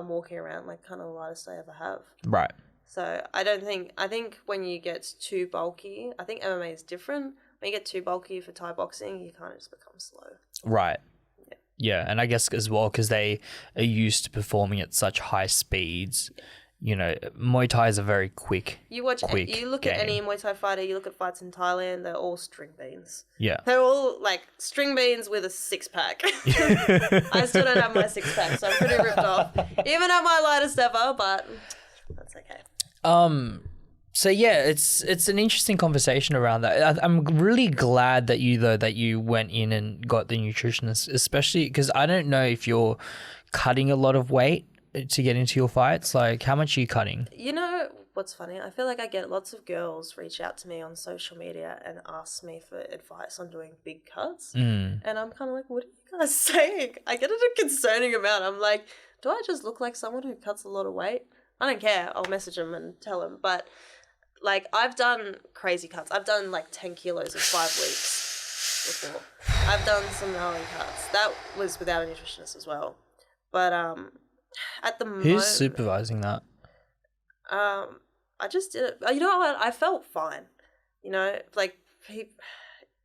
[SPEAKER 2] walking around like kind of the lightest I ever have.
[SPEAKER 1] right.
[SPEAKER 2] So I think when you get too bulky, I think MMA is different. When you get too bulky for Thai boxing, you kind of just become slow.
[SPEAKER 1] Right. Yeah, and I guess as well because they are used to performing at such high speeds. You know, Muay Thai is a very quick.
[SPEAKER 2] You look
[SPEAKER 1] game.
[SPEAKER 2] at any Muay Thai fighter. You look at fights in Thailand. They're all string beans.
[SPEAKER 1] Yeah,
[SPEAKER 2] they're all like string beans with a 6-pack. I still don't have my 6-pack, so I'm pretty ripped off. Even at my lightest ever, but that's okay.
[SPEAKER 1] So yeah, it's an interesting conversation around that. I'm really glad that you went in and got the nutritionist, especially because I don't know if you're cutting a lot of weight to get into your fights. Like, how much are you cutting?
[SPEAKER 2] You know what's funny? I feel like I get lots of girls reach out to me on social media and ask me for advice on doing big cuts, and I'm kind of like, what are you guys saying? I get it a concerning amount. I'm like, do I just look like someone who cuts a lot of weight? I don't care. I'll message them and tell them, but. Like, I've done crazy cuts. I've done, like, 10 kilos in 5 weeks before. I've done some gnarly cuts. That was without a nutritionist as well. But at the moment...
[SPEAKER 1] Who's supervising that?
[SPEAKER 2] I just did it. You know what? I felt fine. You know, like,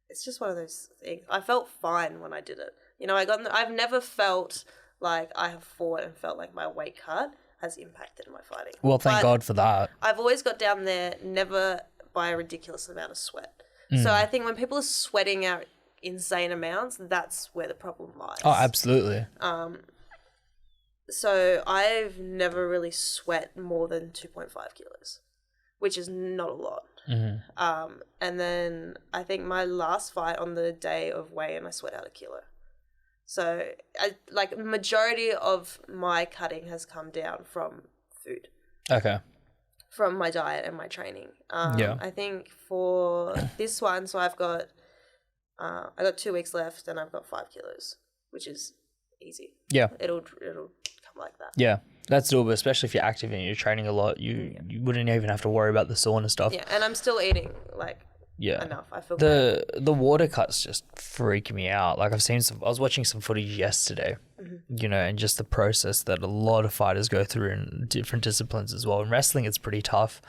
[SPEAKER 2] it's just one of those things. I felt fine when I did it. You know, I've never felt like I have fought and felt like my weight cut has impacted my fighting.
[SPEAKER 1] Well, thank God for that.
[SPEAKER 2] I've always got down there never by a ridiculous amount of sweat. So I think when people are sweating out insane amounts, that's where the problem lies.
[SPEAKER 1] Oh, absolutely.
[SPEAKER 2] So I've never really sweat more than 2.5 kilos, which is not a lot. And then I think my last fight on the day of weigh-in, I sweat out 1 kilo. So, majority of my cutting has come down from food.
[SPEAKER 1] Okay.
[SPEAKER 2] From my diet and my training.
[SPEAKER 1] Yeah.
[SPEAKER 2] I think for this one, so I got 2 weeks left and I've got 5 kilos, which is easy.
[SPEAKER 1] Yeah.
[SPEAKER 2] It'll come like that.
[SPEAKER 1] Yeah. That's doable, especially if you're active and you're training a lot. You wouldn't even have to worry about the sauna stuff.
[SPEAKER 2] Yeah, and I'm still eating, enough. I feel
[SPEAKER 1] the water cuts just freak me out. Like I was watching some footage yesterday, you know, and just the process that a lot of fighters go through in different disciplines as well. In wrestling, it's pretty tough,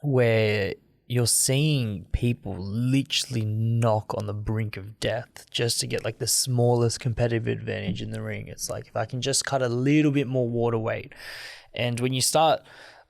[SPEAKER 1] where you're seeing people literally knock on the brink of death just to get like the smallest competitive advantage in the ring. It's like, if I can just cut a little bit more water weight. And when you start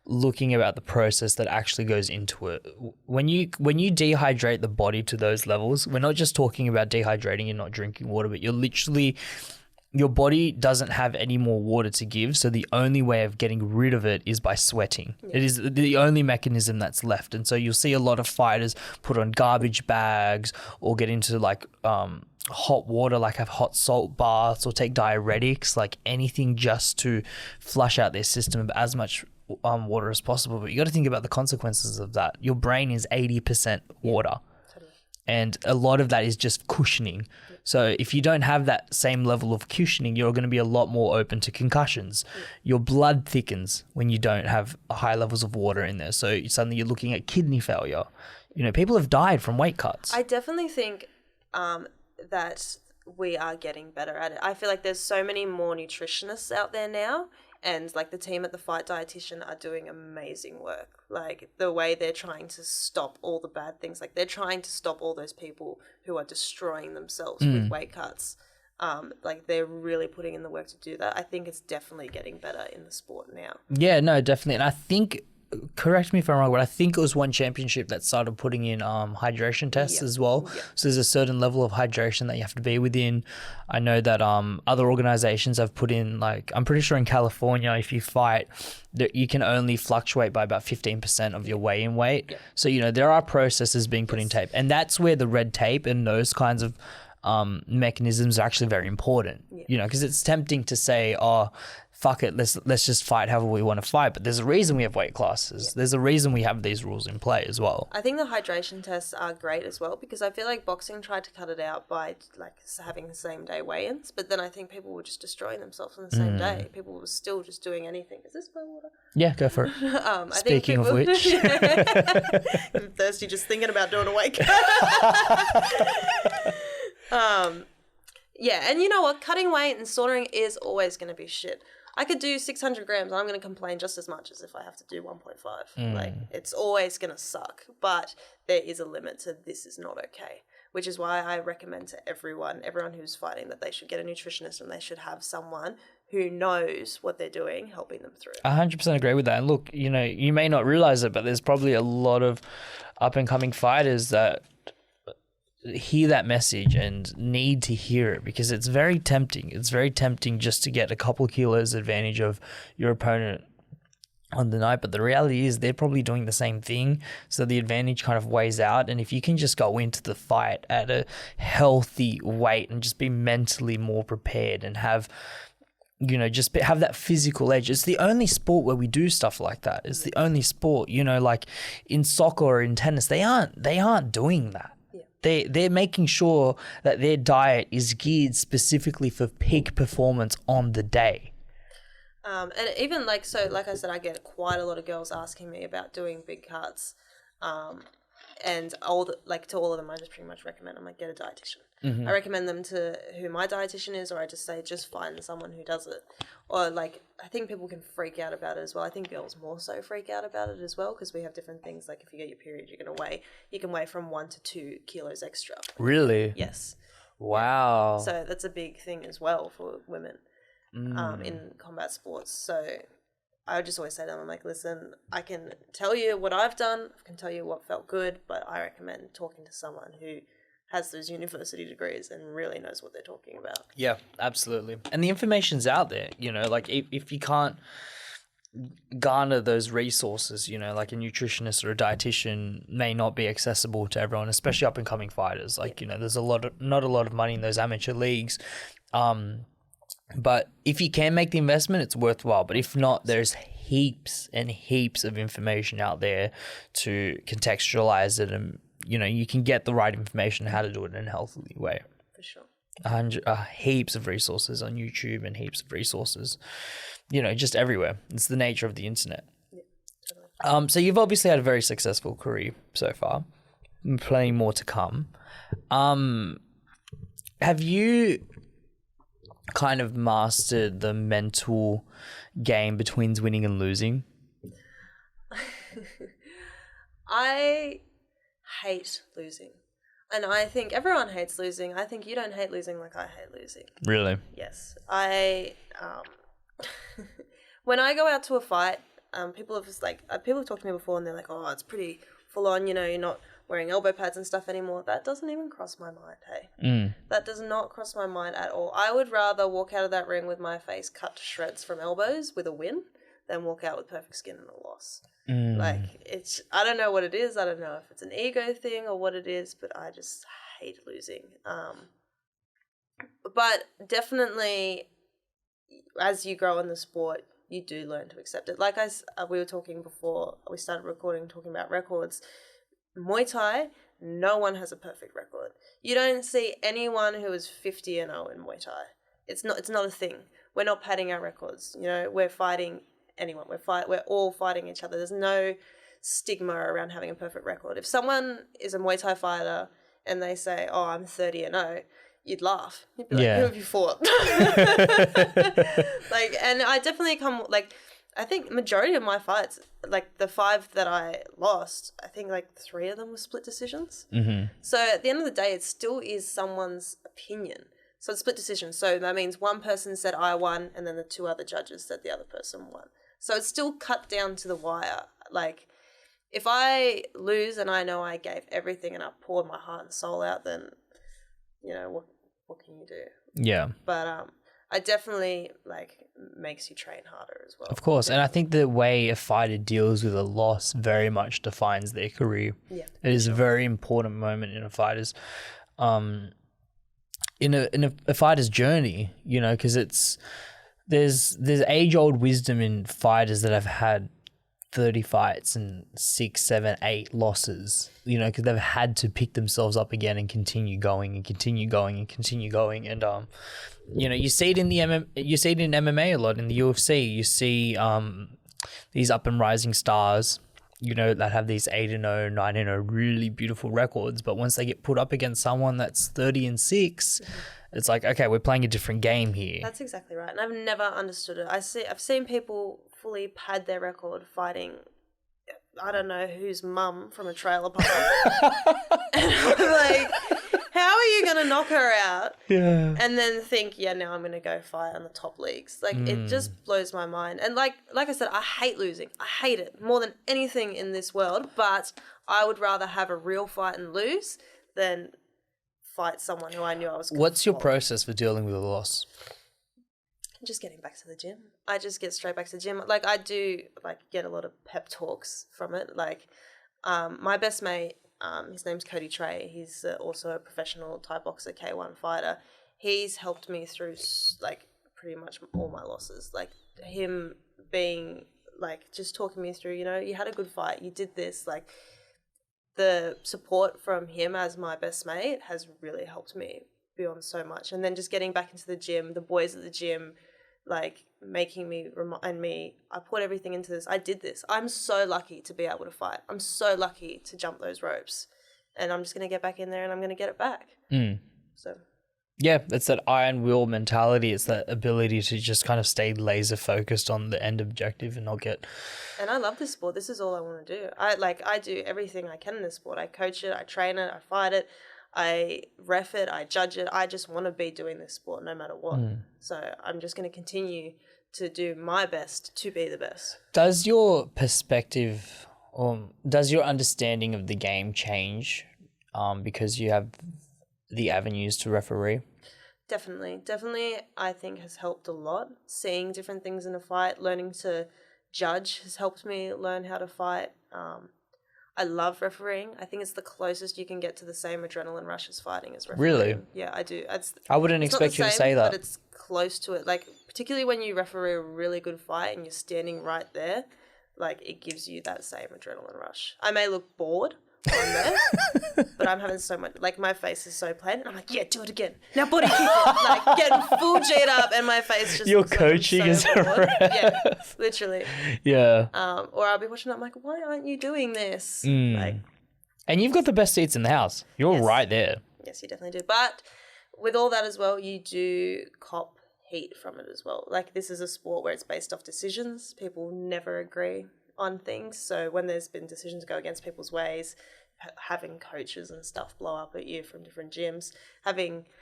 [SPEAKER 1] looking about the process that actually goes into it, when you dehydrate the body to those levels, we're not just talking about dehydrating and not drinking water, but your body doesn't have any more water to give, so the only way of getting rid of it is by sweating. It is the only mechanism that's left. And so you'll see a lot of fighters put on garbage bags or get into like hot water, like have hot salt baths or take diuretics, like anything just to flush out their system of as much water as possible. But you got to think about the consequences of that. Your brain is 80% water, and a lot of that is just cushioning. So if you don't have that same level of cushioning, you're going to be a lot more open to concussions. Your blood thickens when you don't have high levels of water in there. So suddenly you're looking at kidney failure. You know, people have died from weight cuts.
[SPEAKER 2] I definitely think that we are getting better at it. I feel like there's so many more nutritionists out there now. And, like, the team at the Fight Dietitian are doing amazing work. Like, the way they're trying to stop all the bad things. Like, they're trying to stop all those people who are destroying themselves with weight cuts. Like, they're really putting in the work to do that. I think it's definitely getting better in the sport now.
[SPEAKER 1] Yeah, no, definitely. And I think, correct me if I'm wrong, but I think it was one championship that started putting in hydration tests as well. Yeah. So there's a certain level of hydration that you have to be within. I know that other organizations have put in, like, I'm pretty sure in California, if you fight, that you can only fluctuate by about 15% of your weigh-in weight. Yeah. So, you know, there are processes being put in tape. And that's where the red tape and those kinds of mechanisms are actually very important. Yeah. You know, because it's tempting to say, oh, fuck it, let's just fight however we want to fight. But there's a reason we have weight classes. Yeah. There's a reason we have these rules in play as well.
[SPEAKER 2] I think the hydration tests are great as well, because I feel like boxing tried to cut it out by like having the same day weigh-ins, but then I think people were just destroying themselves on the same day. People were still just doing anything. Is this my water?
[SPEAKER 1] Yeah, go for it. Speaking of which.
[SPEAKER 2] I'm thirsty just thinking about doing a weight cut. Yeah, and you know what? Cutting weight and sauntering is always going to be shit. I could do 600 grams and I'm going to complain just as much as if I have to do 1.5. Like, it's always going to suck, but there is a limit to this is not okay, which is why I recommend to everyone who's fighting, that they should get a nutritionist and they should have someone who knows what they're doing helping them through.
[SPEAKER 1] 100% agree with that. And look, you know, you may not realize it, but there's probably a lot of up and coming fighters that hear that message and need to hear it, because it's very tempting. It's very tempting just to get a couple of kilos advantage of your opponent on the night, but the reality is they're probably doing the same thing, so the advantage kind of weighs out. And if you can just go into the fight at a healthy weight and just be mentally more prepared and have, you know, just have that physical edge. It's the only sport where we do stuff like that. It's the only sport, you know, like in soccer or in tennis, they aren't doing that. They're making sure that their diet is geared specifically for peak performance on the day.
[SPEAKER 2] And even like I said, I get quite a lot of girls asking me about doing big cuts. And to all of them, I just pretty much recommend them, like, get a dietitian. Mm-hmm. I recommend them to who my dietitian is, or I just say, just find someone who does it. Or like, I think people can freak out about it as well. I think girls more so freak out about it as well, because we have different things. Like, if you get your period, you can weigh from 1 to 2 kilos extra.
[SPEAKER 1] Really?
[SPEAKER 2] Yes.
[SPEAKER 1] Wow.
[SPEAKER 2] So that's a big thing as well for women in combat sports. So I just always say to them, I'm like, listen, I can tell you what I've done, I can tell you what felt good, but I recommend talking to someone who has those university degrees and really knows what they're talking about.
[SPEAKER 1] Yeah, absolutely. And the information's out there, you know, like if you can't garner those resources, you know, like a nutritionist or a dietitian may not be accessible to everyone, especially up and coming fighters. Like, you know, there's not a lot of money in those amateur leagues. But if you can make the investment, it's worthwhile. But if not, there's heaps and heaps of information out there to contextualize it, and, you know, you can get the right information how to do it in a healthy way.
[SPEAKER 2] For sure.
[SPEAKER 1] Heaps of resources on YouTube and heaps of resources, you know, just everywhere. It's the nature of the internet. Yeah, totally. So you've obviously had a very successful career so far, plenty more to come. Have you kind of mastered the mental game between winning and losing?
[SPEAKER 2] I hate losing. And I think everyone hates losing. I think you don't hate losing like I hate losing.
[SPEAKER 1] Really?
[SPEAKER 2] Yes. When I go out to a fight, people have talked to me before and they're like, oh, it's pretty full on, you know, you're not wearing elbow pads and stuff anymore. That doesn't even cross my mind, hey? That does not cross my mind at all. I would rather walk out of that ring with my face cut to shreds from elbows with a win than walk out with perfect skin and a loss. Like, I don't know what it is. I don't know if it's an ego thing or what it is, but I just hate losing. But definitely, as you grow in the sport, you do learn to accept it. Like we were talking before we started recording, talking about records. Muay Thai, no one has a perfect record. You don't see anyone who is 50-0 in Muay Thai. It's not a thing. We're not padding our records. You know, we're fighting anyone. We're all fighting each other. There's no stigma around having a perfect record. If someone is a Muay Thai fighter and they say, "Oh, I'm 30-0," you'd laugh. You'd be like, "Who have you fought?" Like, and I definitely I think majority of my fights, like the 5 that I lost, I think like 3 of them were split decisions. Mm-hmm. So at the end of the day, it still is someone's opinion. So it's split decision. So that means one person said I won, and then the 2 other judges said the other person won. So it's still cut down to the wire. Like, if I lose and I know I gave everything and I poured my heart and soul out, then, you know, what can you do?
[SPEAKER 1] Yeah.
[SPEAKER 2] But I definitely, makes you train harder as well.
[SPEAKER 1] Of course. And I think the way a fighter deals with a loss very much defines their career. Yeah. It is a very important moment in a fighter's in a fighter's journey, you know, because there's age-old wisdom in fighters that have had 30 fights and 6, 7, 8 losses, you know, because they've had to pick themselves up again and continue going and continue going and continue going. And you know, you see it in MMA a lot, in the UFC. You see these up and rising stars, you know, that have these 8-0, 9-0 really beautiful records, but once they get put up against someone that's 30-6, It's like, okay, we're playing a different game here.
[SPEAKER 2] That's exactly right. And I've never understood it. I've seen people fully pad their record fighting, I don't know whose mum from a trailer park. And I'm like, how are you going to knock her out?
[SPEAKER 1] Yeah.
[SPEAKER 2] And then think, now I'm going to go fight on the top leagues. Like, it just blows my mind. And like I said, I hate losing. I hate it more than anything in this world. But I would rather have a real fight and lose than fight someone who I knew I was going to
[SPEAKER 1] What's your process for dealing with a loss?
[SPEAKER 2] Just getting back to the gym. I just get straight back to the gym. Like, I do get a lot of pep talks from it. Like, my best mate, his name's Cody Trey. He's also a professional Thai boxer, K1 fighter. He's helped me through pretty much all my losses. Like, him being just talking me through, you had a good fight, you did this. Like, the support from him as my best mate has really helped me beyond so much. And then just getting back into the gym, the boys at the gym, making me remind me, I put everything into this. I did this. I'm so lucky to be able to fight. I'm so lucky to jump those ropes. And I'm just going to get back in there and I'm going to get it back. So,
[SPEAKER 1] yeah, it's that iron will mentality. It's that ability to just kind of stay laser focused on the end objective and not get...
[SPEAKER 2] And I love this sport. This is all I want to do. I do everything I can in this sport. I coach it, I train it, I fight it, I ref it, I judge it. I just want to be doing this sport no matter what. So I'm just going to continue to do my best to be the best.
[SPEAKER 1] Does your perspective or does your understanding of the game change because you have the avenues to referee?
[SPEAKER 2] Definitely I think has helped a lot. Seeing different things in a fight, learning to judge has helped me learn how to fight. I love refereeing. I think it's the closest you can get to the same adrenaline rush as fighting as refereeing.
[SPEAKER 1] Really?
[SPEAKER 2] Yeah, I do.
[SPEAKER 1] I wouldn't expect you to say that.
[SPEAKER 2] But it's close to it. Like, particularly when you referee a really good fight and you're standing right there, it gives you that same adrenaline rush. I may look bored on there, but I'm having so much, my face is so plain. I'm like, yeah, do it again. Now body kick it. Getting full G'd up and my face just
[SPEAKER 1] You're coaching as a ref.
[SPEAKER 2] Yeah, literally.
[SPEAKER 1] Yeah.
[SPEAKER 2] Or I'll be watching it, I'm like, why aren't you doing this?
[SPEAKER 1] And you've got the best seats in the house. You're right there.
[SPEAKER 2] Yes, you definitely do. But with all that as well, you do cop heat from it as well. This is a sport where it's based off decisions. People never agree on things. So when there's been decisions go against people's ways, having coaches and stuff blow up at you from different gyms,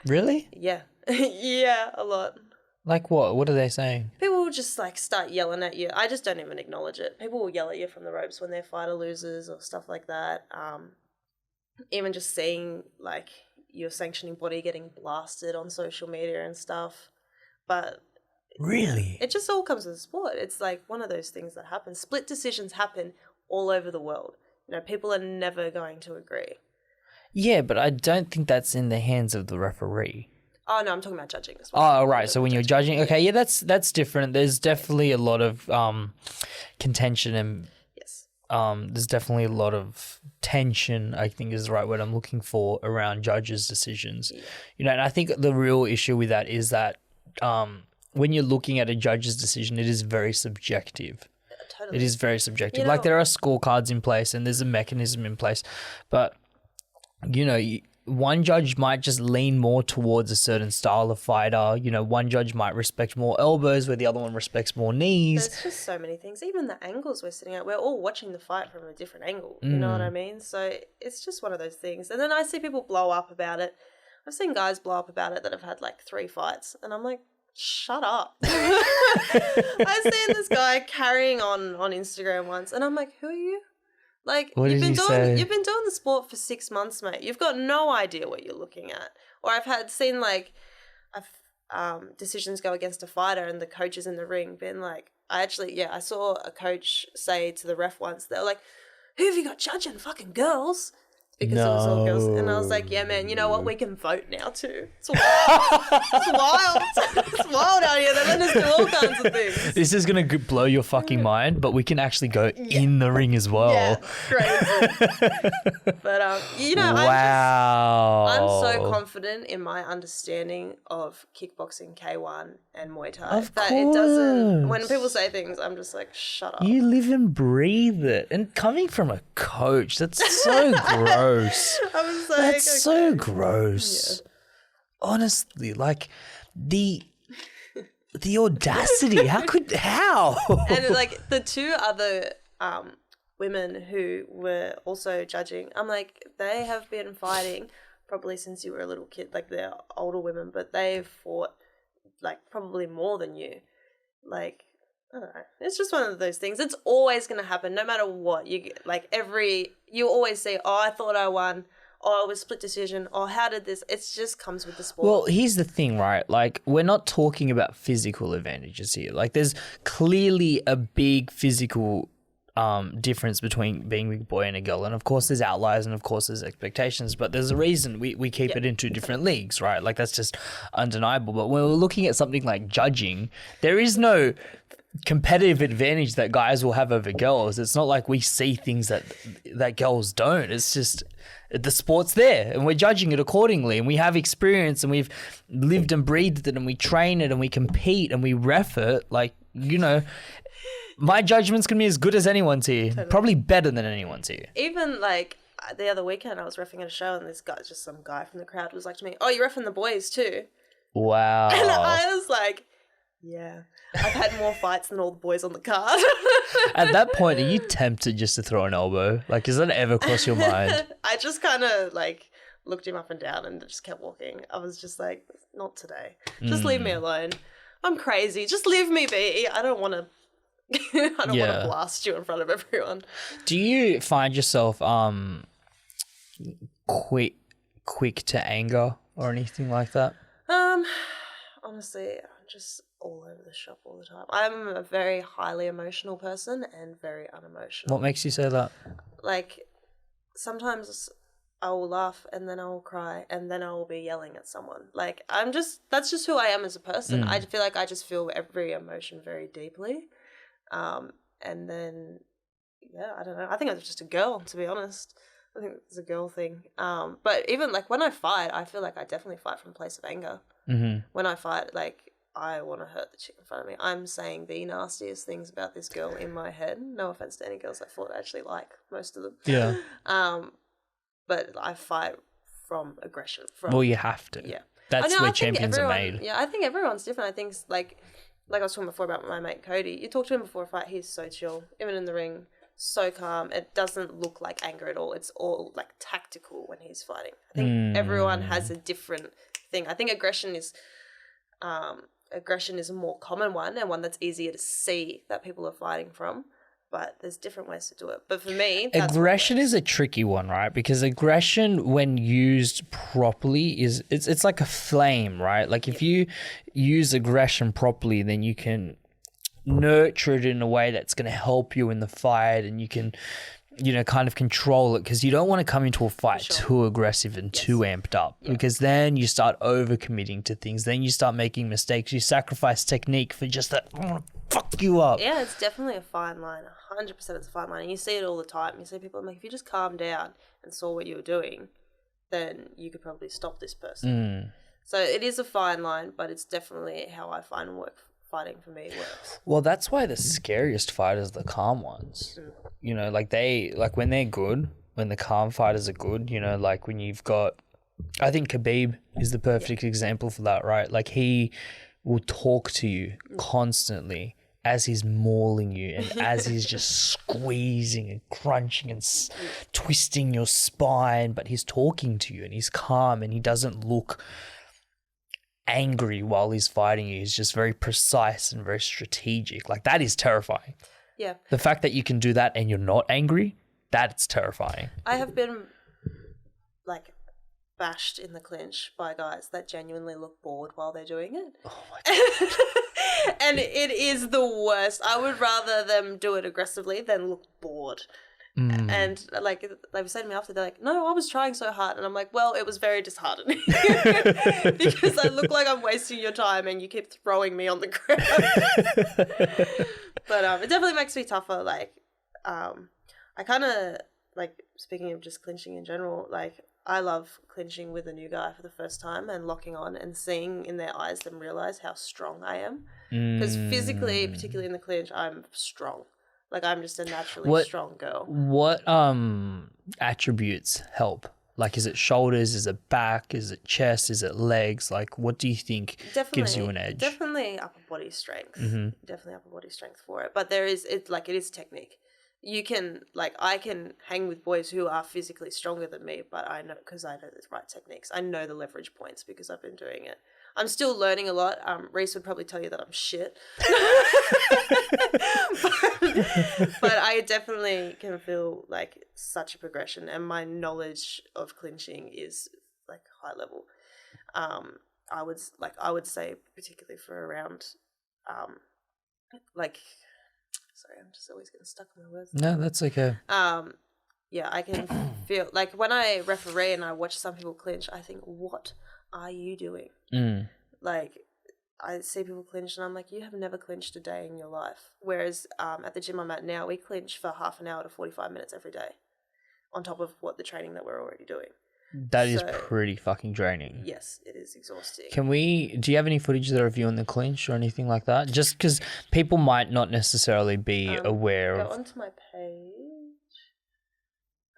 [SPEAKER 1] Really?
[SPEAKER 2] Yeah. Yeah, a lot.
[SPEAKER 1] Like what? What are they saying?
[SPEAKER 2] People will just start yelling at you. I just don't even acknowledge it. People will yell at you from the ropes when their fighter loses or stuff like that. Even just seeing your sanctioning body getting blasted on social media and stuff. But
[SPEAKER 1] really,
[SPEAKER 2] it just all comes with the sport. It's one of those things that happen. Split decisions happen all over the world. People are never going to agree.
[SPEAKER 1] Yeah, but I don't think that's in the hands of the referee.
[SPEAKER 2] Oh, no, I'm talking about judging as well.
[SPEAKER 1] Oh, right. So when you're judging, okay, yeah, that's different. There's definitely a lot of contention and there's definitely a lot of tension, I think is the right word I'm looking for, around judges' decisions. Yeah. And I think the real issue with that is that when you're looking at a judge's decision, it is very subjective. Totally. It is very subjective. There are scorecards in place and there's a mechanism in place, but one judge might just lean more towards a certain style of fighter. One judge might respect more elbows where the other one respects more knees.
[SPEAKER 2] There's just so many things. Even the angles we're sitting at, we're all watching the fight from a different angle. You know what I mean? So it's just one of those things. And then I see people blow up about it. I've seen guys blow up about it that have had 3 fights. And I'm like, shut up. I seen this guy carrying on Instagram once and I'm like, who are you?
[SPEAKER 1] What
[SPEAKER 2] you've
[SPEAKER 1] did
[SPEAKER 2] been
[SPEAKER 1] he say?
[SPEAKER 2] You've been doing the sport for 6 months, mate. You've got no idea what you're looking at. Or I've seen decisions go against a fighter and the coaches in the ring been I saw a coach say to the ref once, they were like, who have you got judging? Fucking girls. Because it was all girls. And I was like, yeah, man, you know what? We can vote now too. It's wild. It's wild. It's wild out here. They let us do all kinds of things.
[SPEAKER 1] This is going to blow your fucking mind, but we can actually go in the ring as well.
[SPEAKER 2] Yeah, crazy. But,
[SPEAKER 1] wow.
[SPEAKER 2] I'm so confident in my understanding of kickboxing, K1 and Muay Thai.
[SPEAKER 1] Of
[SPEAKER 2] that
[SPEAKER 1] course.
[SPEAKER 2] It doesn't, when people say things, I'm just like, shut up.
[SPEAKER 1] You live and breathe it. And coming from a coach, that's so gross.
[SPEAKER 2] I was like,
[SPEAKER 1] that's so gross. honestly, like the audacity. How?
[SPEAKER 2] And like the two other women who were also judging, I'm like, they have been fighting probably since you were a little kid. Like, they're older women, but they've fought like probably more than you. Like, I don't know. It's just one of those things. It's always going to happen, no matter what. You always say, oh, I thought I won. Oh, it was split decision. Oh, how did this? It just comes with the sport.
[SPEAKER 1] Well, here's the thing, right? Like, we're not talking about physical advantages here. Like, there's clearly a big physical difference between being a big boy and a girl. And of course there's outliers and of course there's expectations, but there's a reason we keep it in two different leagues, right? Like, that's just undeniable. But when we're looking at something like judging, there is no competitive advantage that guys will have over girls. It's not like we see things that girls don't. It's just the sport's there and we're judging it accordingly, and we have experience and we've lived and breathed it and we train it and we compete and we ref it. Like, you know, my judgment's going to be as good as anyone's here. Totally. Probably better than anyone's here.
[SPEAKER 2] Even like the other weekend I was reffing at a show and this guy, just some guy from the crowd, was like to me, oh, you're reffing the boys too?
[SPEAKER 1] Wow.
[SPEAKER 2] And I was like, yeah, I've had more fights than all the boys on the card.
[SPEAKER 1] At that point, are you tempted just to throw an elbow? Like, does that ever cross your mind?
[SPEAKER 2] I just kind of like looked him up and down and just kept walking. I was just like, not today. Just leave me alone. I'm crazy. Just leave me be. I don't want to want to blast you in front of everyone. Do
[SPEAKER 1] you find yourself quick to anger or anything like that?
[SPEAKER 2] Honestly, I'm just all over the shop all the time. I'm a very highly emotional person and very unemotional.
[SPEAKER 1] What makes you say that?
[SPEAKER 2] Like, sometimes I will laugh and then I will cry and then I will be yelling at someone. Like, that's just who I am as a person. I feel like I just feel every emotion very deeply. And then, yeah, I don't know. I think I'm just a girl, to be honest. I think it's a girl thing. But even like when I fight, I feel like I definitely fight from a place of anger. Mm-hmm. When I fight, like, I want to hurt the chick in front of me. I'm saying the nastiest things about this girl in my head. No offense to any girls I fought, I actually like most of them. Yeah. But I fight from aggression.
[SPEAKER 1] Well, you have to.
[SPEAKER 2] Yeah.
[SPEAKER 1] That's where champions are made.
[SPEAKER 2] Yeah, I think everyone's different. I think like I was talking before about my mate Cody. You talk to him before a fight, he's so chill. Even in the ring, so calm. It doesn't look like anger at all. It's all like tactical when he's fighting. I think everyone has a different thing. I think aggression is a more common one and one that's easier to see that people are fighting from. But there's different ways to do it. But for me,
[SPEAKER 1] aggression is a tricky one, right? Because aggression, when used properly, it's like a flame, right? Like if you use aggression properly, then you can nurture it in a way that's going to help you in the fight, and you can, you know, kind of control it, because you don't want to come into a fight too aggressive and too amped up, because then you start overcommitting to things. Then you start making mistakes. You sacrifice technique for just that. Fuck you up.
[SPEAKER 2] Yeah, it's definitely a fine line. 100% it's a fine line. And you see it all the time. You see people, I'm like, if you just calm down and saw what you were doing, then you could probably stop this person. So it is a fine line, but it's definitely how I find fighting for me works.
[SPEAKER 1] Well, that's why the scariest fighters are the calm ones. You know, like when they're good, when the calm fighters are good, you know, like when you've got, I think Khabib is the perfect example for that, right? Like he will talk to you constantly as he's mauling you and as he's just squeezing and crunching and twisting your spine, but he's talking to you and he's calm and he doesn't look angry while he's fighting you. He's just very precise and very strategic. Like, that is terrifying.
[SPEAKER 2] Yeah.
[SPEAKER 1] The fact that you can do that and you're not angry, that's terrifying.
[SPEAKER 2] I have been like bashed in the clinch by guys that genuinely look bored while they're doing it.
[SPEAKER 1] Oh my God.
[SPEAKER 2] And it is the worst. I would rather them do it aggressively than look bored. And like they were saying to me after, they're like, no, I was trying so hard. And I'm like, well, it was very disheartening because I look like I'm wasting your time and you keep throwing me on the ground. But it definitely makes me tougher. Like I kind of, like, speaking of just clinching in general, like I love clinching with a new guy for the first time and locking on and seeing in their eyes them realize how strong I am. Because physically, particularly in the clinch, I'm strong. Like, I'm just a naturally strong girl.
[SPEAKER 1] What attributes help Like, is it shoulders? Is it back? Is it chest? Is it legs? Like, what do you think gives you an edge?
[SPEAKER 2] Definitely upper body strength. Definitely upper body strength for it. But it is technique. You can, like, I can hang with boys who are physically stronger than me, but I know, because I know the right techniques. I know the leverage points because I've been doing it. I'm still learning a lot. Reese would probably tell you that I'm shit. but I definitely can feel like such a progression, and my knowledge of clinching is like high level. I would say particularly for around like, sorry, I'm just always getting stuck on my words.
[SPEAKER 1] No, that's okay.
[SPEAKER 2] Yeah, I can feel like when I referee and I watch some people clinch, I think, what are you doing? Like, I see people clinch and I'm like, you have never clinched a day in your life. Whereas at the gym I'm at now, we clinch for half an hour to 45 minutes every day on top of the training that we're already doing.
[SPEAKER 1] That is pretty fucking draining.
[SPEAKER 2] Yes, it is exhausting.
[SPEAKER 1] Do you have any footage there of you on the clinch or anything like that? Just because people might not necessarily be aware of...
[SPEAKER 2] Go onto my page.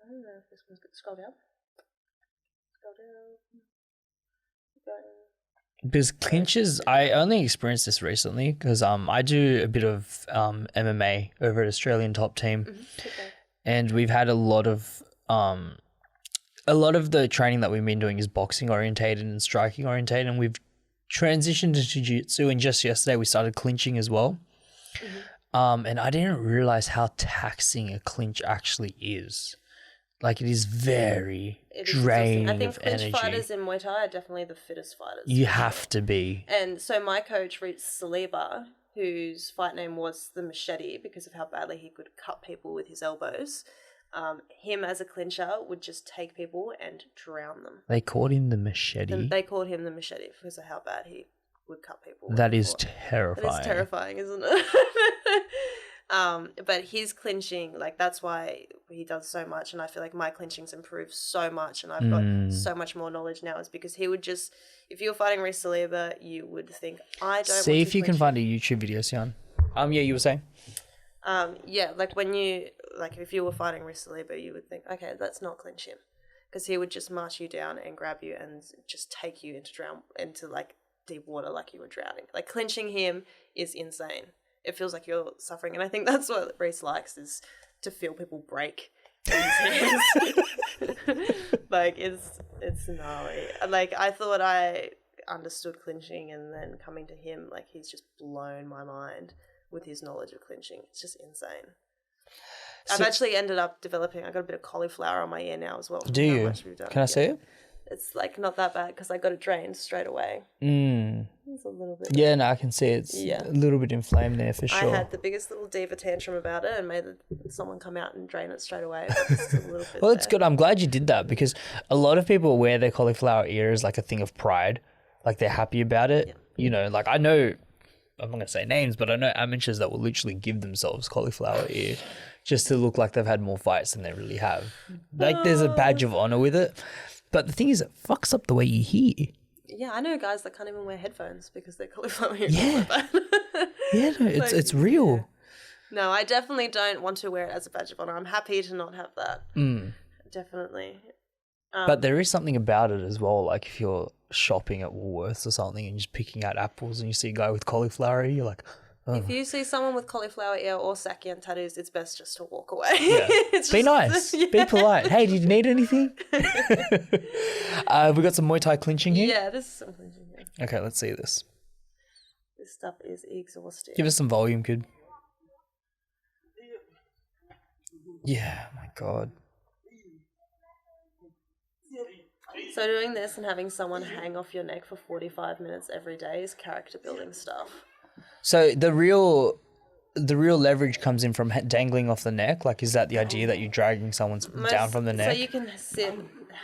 [SPEAKER 2] I don't know if this one's good. Scroll down.
[SPEAKER 1] Because clinches, I only experienced this recently because I do a bit of MMA over at Australian Top Team, and we've had a lot of the training that we've been doing is boxing orientated and striking orientated, and we've transitioned to jiu-jitsu, and just yesterday we started clinching as well. And I didn't realize how taxing a clinch actually is. Like, it is very draining.
[SPEAKER 2] I think
[SPEAKER 1] clinch
[SPEAKER 2] energy. Fighters in Muay Thai are definitely the fittest fighters.
[SPEAKER 1] You have to be.
[SPEAKER 2] And so my coach, Reece Saliba, whose fight name was the Machete because of how badly he could cut people with his elbows, him as a clincher would just take people and drown them.
[SPEAKER 1] They called him the Machete?
[SPEAKER 2] They called him the Machete because of how bad he would cut people.
[SPEAKER 1] That is terrifying.
[SPEAKER 2] That is terrifying, isn't it? But his clinching, like, that's why he does so much, and I feel like my clinching's improved so much, and I've got so much more knowledge now, is because he would just, if you were fighting Reece Saliba, you would think, I don't
[SPEAKER 1] see if you can find a YouTube video, Sian. Yeah, you were saying?
[SPEAKER 2] Yeah, like when you, like if you were fighting Reece Saliba, you would think, okay, let's not clinch him, because he would just march you down and grab you and just take you into like deep water like you were drowning. Like, clinching him is insane. It feels like you're suffering, and I think that's what Reece likes, is to feel people break in his hands. Like, it's gnarly. Like, I thought I understood clinching, and then coming to him, like, he's just blown my mind with his knowledge of clinching. It's just insane. I've actually ended up developing, I got a bit of cauliflower on my ear now as well.
[SPEAKER 1] Do you? Can I see it?
[SPEAKER 2] It's like not that bad because I got it drained straight away. It's a little bit.
[SPEAKER 1] Yeah, no, I can see it's a little bit inflamed there for sure.
[SPEAKER 2] I had the biggest little diva tantrum about it and made someone come out and drain it straight away. It's a little bit
[SPEAKER 1] well, it's good. I'm glad you did that, because a lot of people wear their cauliflower ear as like a thing of pride. Like, they're happy about it. Yeah. You know, like, I know, I'm not going to say names, but I know amateurs that will literally give themselves cauliflower ear just to look like they've had more fights than they really have. Like, there's a badge of honor with it. But the thing is, it fucks up the way you hear.
[SPEAKER 2] Yeah, I know guys that can't even wear headphones because their cauliflower ear
[SPEAKER 1] is so bad. Yeah, no, it's real.
[SPEAKER 2] Yeah. No, I definitely don't want to wear it as a badge of honor. I'm happy to not have that. Definitely.
[SPEAKER 1] But there is something about it as well. Like, if you're shopping at Woolworths or something and you're just picking out apples and you see a guy with cauliflower ear, you're like... Oh. If
[SPEAKER 2] you see someone with cauliflower ear or Sakian tattoos, it's best just to walk away.
[SPEAKER 1] Yeah. Be nice. Yeah. Be polite. Hey, did you need anything? We got some Muay Thai clinching here?
[SPEAKER 2] Yeah, this is some clinching here.
[SPEAKER 1] Okay, let's see this.
[SPEAKER 2] This stuff is exhausting.
[SPEAKER 1] Give us some volume, kid. Yeah, my God.
[SPEAKER 2] So doing this and having someone hang off your neck for 45 minutes every day is character building stuff.
[SPEAKER 1] So the real leverage comes in from dangling off the neck. Like, is that the idea that you're dragging someone down from the neck?
[SPEAKER 2] So you can sit.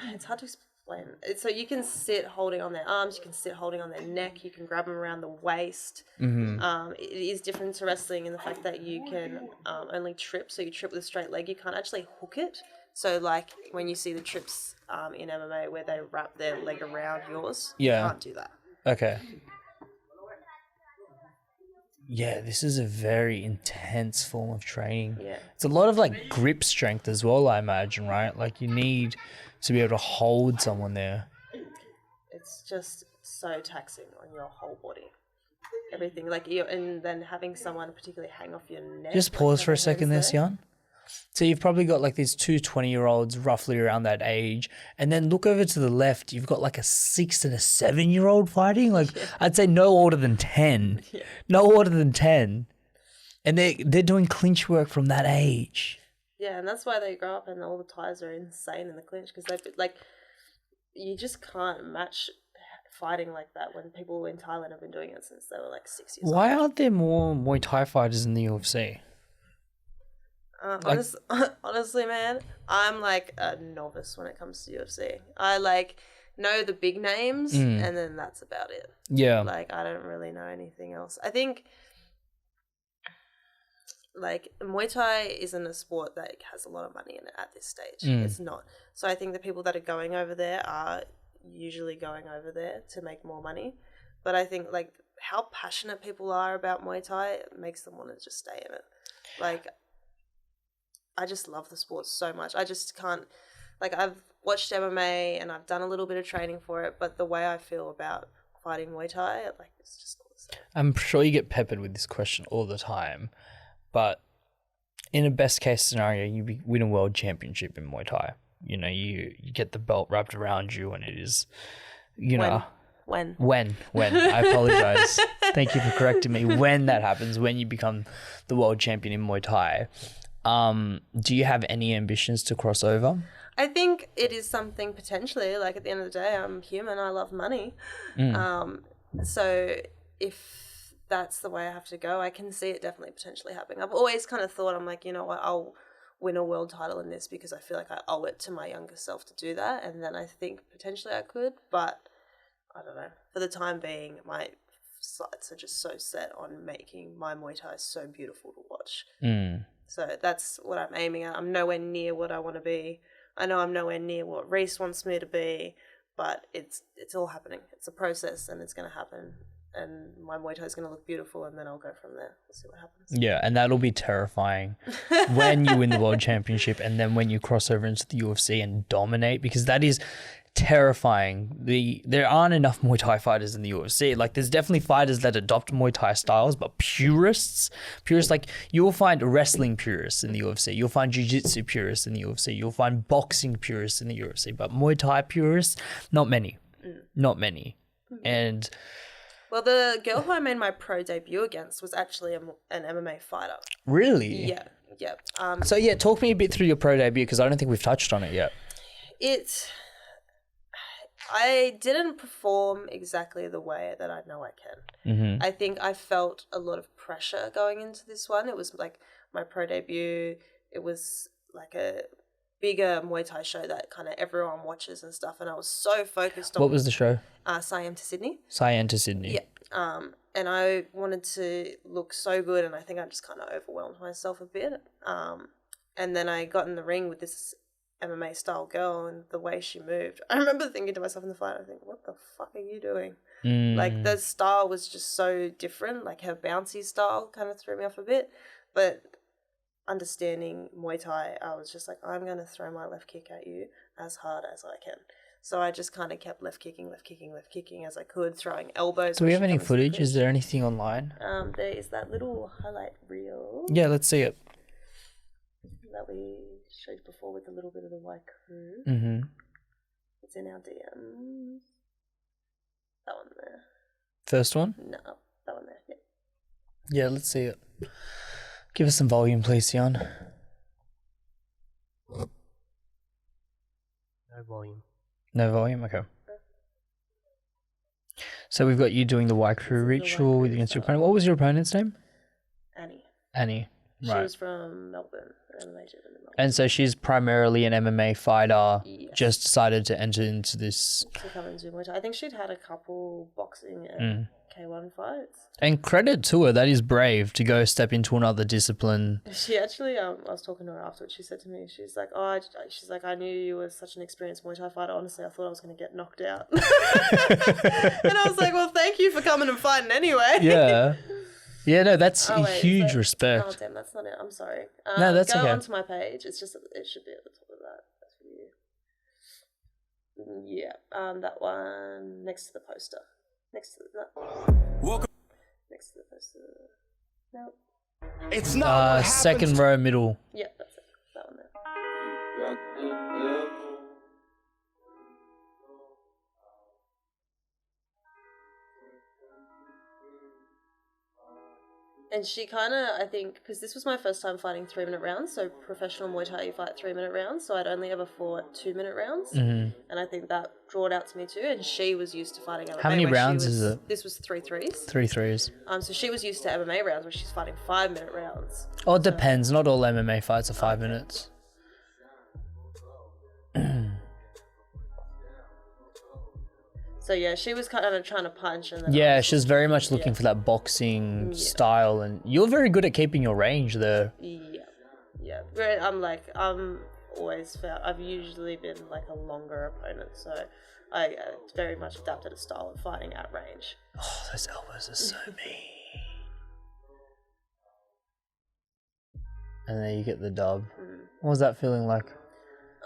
[SPEAKER 2] It's hard to explain. So you can sit holding on their arms. You can sit holding on their neck. You can grab them around the waist. It is different to wrestling in the fact that you can only trip. So you trip with a straight leg. You can't actually hook it. So, like, when you see the trips in MMA where they wrap their leg around yours, you can't do that.
[SPEAKER 1] Okay. yeah, this is a very intense form of training.
[SPEAKER 2] Yeah.
[SPEAKER 1] It's a lot of like grip strength as well, I imagine, right? Like you need to be able to hold someone there.
[SPEAKER 2] It's just so taxing on your whole body. Everything, like you, and then having someone particularly hang off your neck.
[SPEAKER 1] Just pause for a second there, Sian. So you've probably got like these two 20-year-olds roughly around that age. And then look over to the left, you've got like a 6 and a 7-year-old fighting. Like I'd say no older than 10. Yeah. No older than 10. And they're doing clinch work from that age.
[SPEAKER 2] Yeah, and that's why they grow up and all the ties are insane in the clinch because they like you just can't match fighting like that when people in Thailand have been doing it since they were like 6 years old.
[SPEAKER 1] Why aren't there more Muay Thai fighters in the UFC?
[SPEAKER 2] Honestly, man, I'm like a novice when it comes to UFC. I like know the big names and then that's about it.
[SPEAKER 1] Yeah.
[SPEAKER 2] Like I don't really know anything else. I think like Muay Thai isn't a sport that has a lot of money in it at this stage. It's not. So I think the people that are going over there are usually going over there to make more money. But I think like how passionate people are about Muay Thai makes them want to just stay in it. Like I just love the sport so much. I just can't, like I've watched MMA and I've done a little bit of training for it, but the way I feel about fighting Muay Thai, like it's just all the same.
[SPEAKER 1] I'm sure you get peppered with this question all the time, but in a best case scenario, you win a world championship in Muay Thai. You know, you get the belt wrapped around you and it is, you know.
[SPEAKER 2] When?
[SPEAKER 1] I apologize. Thank you for correcting me. When that happens, when you become the world champion in Muay Thai. Do you have any ambitions to cross over?
[SPEAKER 2] I think it is something potentially, like at the end of the day, I'm human, I love money. So if that's the way I have to go, I can see it definitely potentially happening. I've always kind of thought, I'm like, you know what, I'll win a world title in this because I feel like I owe it to my younger self to do that. And then I think potentially I could, but I don't know. For the time being, my sights are just so set on making my Muay Thai so beautiful to watch. So that's what I'm aiming at. I'm nowhere near what I want to be. I know I'm nowhere near what Reese wants me to be, but it's all happening. It's a process and it's going to happen. And my Muay Thai is going to look beautiful and then I'll go from there. We'll see what happens.
[SPEAKER 1] Yeah, and that'll be terrifying when you win the world championship and then when you cross over into the UFC and dominate, because that is terrifying. There aren't enough Muay Thai fighters in the UFC. Like there's definitely fighters that adopt Muay Thai styles, but purists like you'll find wrestling purists in the UFC. You'll find jiu-jitsu purists in the UFC. You'll find boxing purists in the UFC, but Muay Thai purists, not many. Not many. And
[SPEAKER 2] well, the girl who I made my pro debut against was actually an MMA fighter.
[SPEAKER 1] Really?
[SPEAKER 2] Yeah.
[SPEAKER 1] So yeah, talk me a bit through your pro debut because I don't think we've touched on it yet.
[SPEAKER 2] I didn't perform exactly the way that I know I can. I think I felt a lot of pressure going into this one. It was like my pro debut. It was like a bigger Muay Thai show that kind of everyone watches and stuff. And I was so focused on...
[SPEAKER 1] What was the show?
[SPEAKER 2] Siam to Sydney.
[SPEAKER 1] Siam to Sydney.
[SPEAKER 2] Yeah. And I wanted to look so good and I think I just kind of overwhelmed myself a bit. And then I got in the ring with this MMA style girl and the way she moved. I remember thinking to myself in the fight, I think, what the fuck are you doing? Like the style was just so different. Like her bouncy style kind of threw me off a bit. But understanding Muay Thai, I was just like, I'm going to throw my left kick at you as hard as I can. So I just kind of kept left kicking as I could, throwing elbows.
[SPEAKER 1] Do we have any footage? Is there anything online?
[SPEAKER 2] There is that little highlight reel.
[SPEAKER 1] Yeah, let's see it.
[SPEAKER 2] That we showed before with a little bit of the white crew. It's in our DMs. That one there.
[SPEAKER 1] First one?
[SPEAKER 2] No, that one there. Yeah.
[SPEAKER 1] Yeah, let's see it. Give us some volume, please, Sion.
[SPEAKER 3] No volume.
[SPEAKER 1] No volume? Okay. So we've got you doing the white crew ritual against your opponent. What was your opponent's name? Annie.
[SPEAKER 2] She
[SPEAKER 1] Right.
[SPEAKER 2] was from Melbourne.
[SPEAKER 1] And so she's primarily an MMA fighter, just decided to enter into this.
[SPEAKER 2] To come into Muay Thai. I think she'd had a couple boxing and K1 fights.
[SPEAKER 1] And credit to her, that is brave to go step into another discipline.
[SPEAKER 2] She actually, I was talking to her afterwards, she said to me, she's like, I knew you were such an experienced Muay Thai fighter. Honestly, I thought I was going to get knocked out. And I was like, well, thank you for coming and fighting anyway.
[SPEAKER 1] Yeah. Yeah, no, that's
[SPEAKER 2] Oh, wait,
[SPEAKER 1] huge
[SPEAKER 2] Oh,
[SPEAKER 1] respect.
[SPEAKER 2] damn, that's not it. I'm sorry.
[SPEAKER 1] No, that's
[SPEAKER 2] go
[SPEAKER 1] okay.
[SPEAKER 2] onto my page. It's just, it should be at the top of that. That's for you. Yeah, that one next to the poster. Next to the, no. Next to the poster. No.
[SPEAKER 3] It's not
[SPEAKER 1] second row, middle.
[SPEAKER 2] Yeah, that's it. That one there. And she kind of, I think, because this was my first time fighting 3-minute rounds, so professional Muay Thai, you fight 3-minute rounds, so I'd only ever fought 2-minute rounds, and I think that drawed out to me too, and she was used to fighting MMA.
[SPEAKER 1] How many rounds is it?
[SPEAKER 2] This was 3 threes.
[SPEAKER 1] 3 threes.
[SPEAKER 2] So she was used to MMA rounds, where she's fighting 5-minute rounds.
[SPEAKER 1] Oh, it depends. Not all MMA fights are 5 minutes.
[SPEAKER 2] So yeah, she was kind of trying to punch, and then
[SPEAKER 1] Yeah, she's very much looking for that boxing style, and you're very good at keeping your range there.
[SPEAKER 2] Yeah. I'm always felt I've usually been like a longer opponent, so I very much adapted a style of fighting at range.
[SPEAKER 1] Oh, those elbows are so mean. And then you get the dub. What was that feeling like?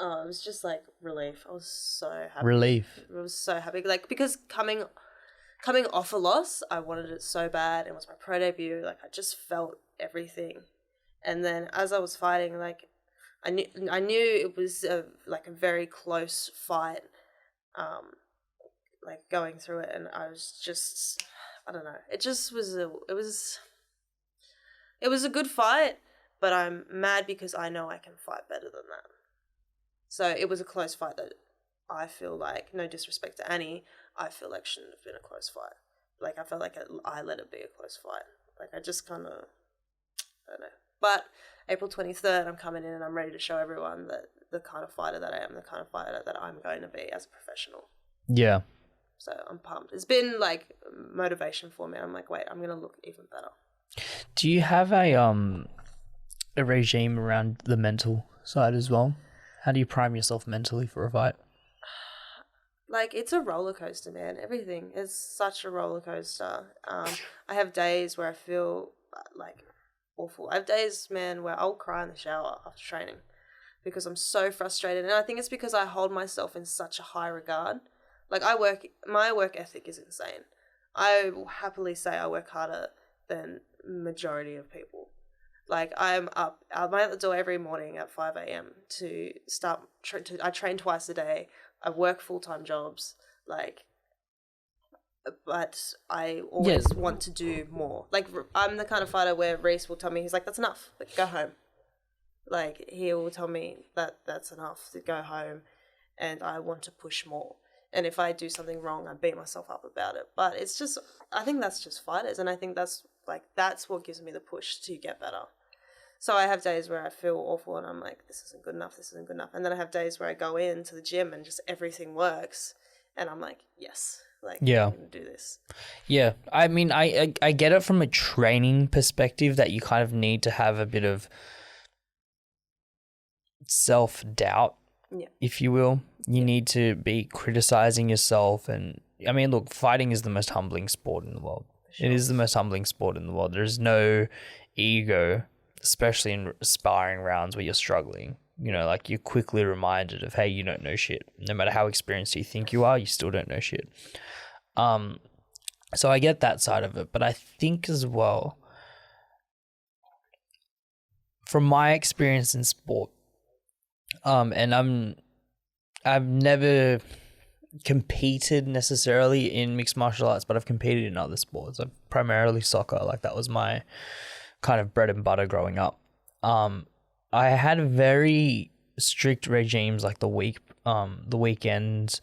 [SPEAKER 2] Oh, it was just like relief. I was so happy.
[SPEAKER 1] Relief.
[SPEAKER 2] I was so happy, like, because coming off a loss, I wanted it so bad. It was my pro debut. Like, I just felt everything. And then as I was fighting, like, I knew it was a very close fight, like going through it, and I was just, I don't know. It just was it was a good fight, but I'm mad because I know I can fight better than that. So it was a close fight that I feel like, no disrespect to Annie, I feel like shouldn't have been a close fight. Like, I felt like I let it be a close fight. Like, I just kind of, I don't know. But April 23rd, I'm coming in and I'm ready to show everyone that the kind of fighter that I am, the kind of fighter that I'm going to be as a professional.
[SPEAKER 1] Yeah.
[SPEAKER 2] So I'm pumped. It's been like motivation for me. I'm like, wait, I'm going to look even better.
[SPEAKER 1] Do you have a regime around the mental side as well? How do you prime yourself mentally for a fight?
[SPEAKER 2] Like, it's a roller coaster, man. Everything is such a roller coaster. I have days where I feel like awful. I have days, man, where I'll cry in the shower after training because I'm so frustrated. And I think it's because I hold myself in such a high regard. Like, my work ethic is insane. I will happily say I work harder than majority of people. Like, I'm at the door every morning at 5 a.m. to start. I train twice a day. I work full-time jobs. Like, but I always want to do more. Like, I'm the kind of fighter where Reese will tell me, he's like, that's enough. Like, go home. Like, he will tell me that that's enough to go home, and I want to push more. And if I do something wrong, I beat myself up about it. But it's just, I think that's just fighters, and I think that's what gives me the push to get better. So I have days where I feel awful and I'm like, this isn't good enough. And then I have days where I go into the gym and just everything works. And I'm like, yes, like,
[SPEAKER 1] yeah,
[SPEAKER 2] I'm going to do this.
[SPEAKER 1] Yeah. I mean, I get it from a training perspective that you kind of need to have a bit of self-doubt, if you will. You need to be criticizing yourself. And I mean, look, fighting is the most humbling sport in the world. Sure. It is the most humbling sport in the world. There's no ego, especially in sparring rounds where you're struggling. You know, like, you're quickly reminded of, hey, you don't know shit. No matter how experienced you think you are, you still don't know shit. So I get that side of it, but I think as well, from my experience in sport, and I've never competed necessarily in mixed martial arts, but I've competed in other sports. I've primarily soccer. Like, that was my kind of bread and butter growing up. I had very strict regimes, like the weekend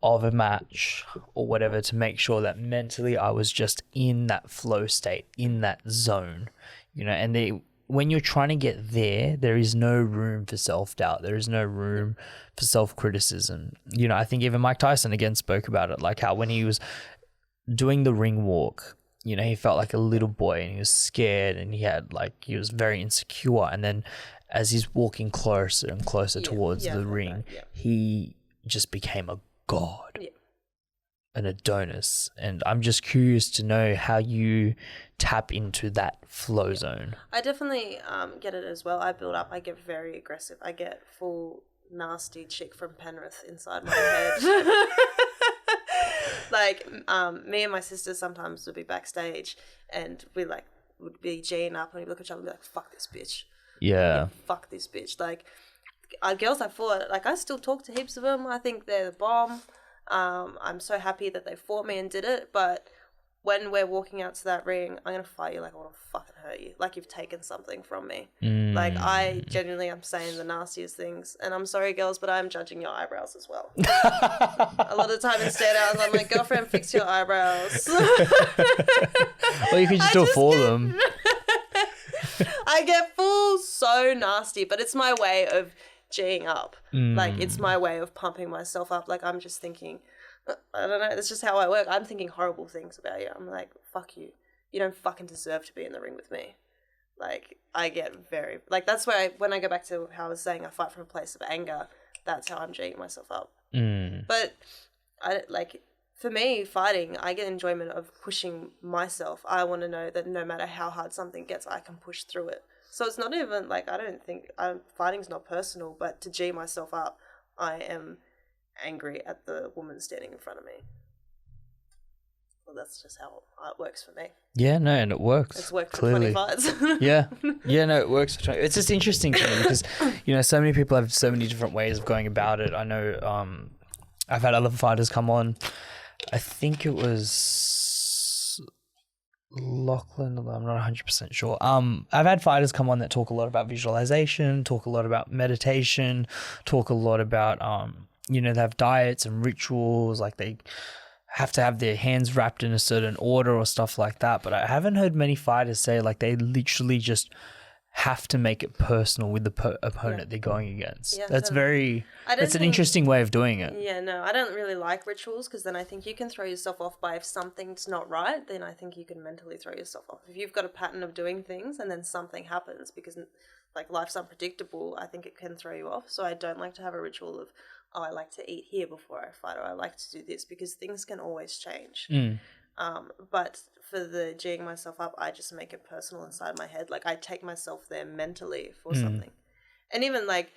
[SPEAKER 1] of a match or whatever, to make sure that mentally I was just in that flow state, in that zone, you know. And when you're trying to get there, there is no room for self-doubt. There is no room for self-criticism. You know, I think even Mike Tyson again spoke about it, like how when he was doing the ring walk, you know, he felt like a little boy and he was scared and he was very insecure. And then as he's walking closer and closer towards the ring, he just became a god. Yeah. an Adonis, and I'm just curious to know how you tap into that flow zone.
[SPEAKER 2] I definitely get it as well. I build up. I get very aggressive. I get full nasty chick from Penrith inside my head. Like me and my sister sometimes would be backstage, and we like would be G'ing up, and we'd look at each other and be like, "Fuck this bitch."
[SPEAKER 1] Yeah.
[SPEAKER 2] Fuck this bitch. Like girls I fought, like I still talk to heaps of them. I think they're the bomb. I'm so happy that they fought me and did it, but when we're walking out to that ring, I'm going to fight you like I want to fucking hurt you. Like you've taken something from me. Like I genuinely am saying the nastiest things. And I'm sorry, girls, but I'm judging your eyebrows as well. A lot of the time in stare-downs, I'm like, girlfriend, fix your eyebrows.
[SPEAKER 1] Well, you could just do it for them.
[SPEAKER 2] I get full so nasty, but it's my way of G'ing up. Like it's my way of pumping myself up. Like I'm just thinking, I don't know, that's just how I work. I'm thinking horrible things about you. I'm like, fuck you. You don't fucking deserve to be in the ring with me. Like I get very, like that's where when I go back to how I was saying I fight from a place of anger, that's how I'm G'ing myself up. But for me, fighting, I get enjoyment of pushing myself. I want to know that no matter how hard something gets, I can push through it. So it's not even like, I don't think, fighting's not personal, but to G myself up, I am angry at the woman standing in front of me. Well, that's just how it works for me.
[SPEAKER 1] Yeah, no, and it works.
[SPEAKER 2] It's worked
[SPEAKER 1] clearly.
[SPEAKER 2] for 20 fights.
[SPEAKER 1] Yeah, no, it works for 20. It's just interesting to me because, you know, so many people have so many different ways of going about it. I know I've had other fighters come on. I think it was Lachlan, although I'm not 100% sure. I've had fighters come on that talk a lot about visualization, talk a lot about meditation, talk a lot about, you know, they have diets and rituals, like they have to have their hands wrapped in a certain order or stuff like that. But I haven't heard many fighters say like they literally just have to make it personal with the opponent they're going against. Yeah, that's that's an interesting way of doing it.
[SPEAKER 2] Yeah, no, I don't really like rituals because then I think you can throw yourself off by if something's not right, then I think you can mentally throw yourself off. If you've got a pattern of doing things and then something happens because like life's unpredictable, I think it can throw you off. So I don't like to have a ritual of, oh, I like to eat here before I fight, or I like to do this, because things can always change. But for the G'ing myself up, I just make it personal inside my head. Like I take myself there mentally for something. And even like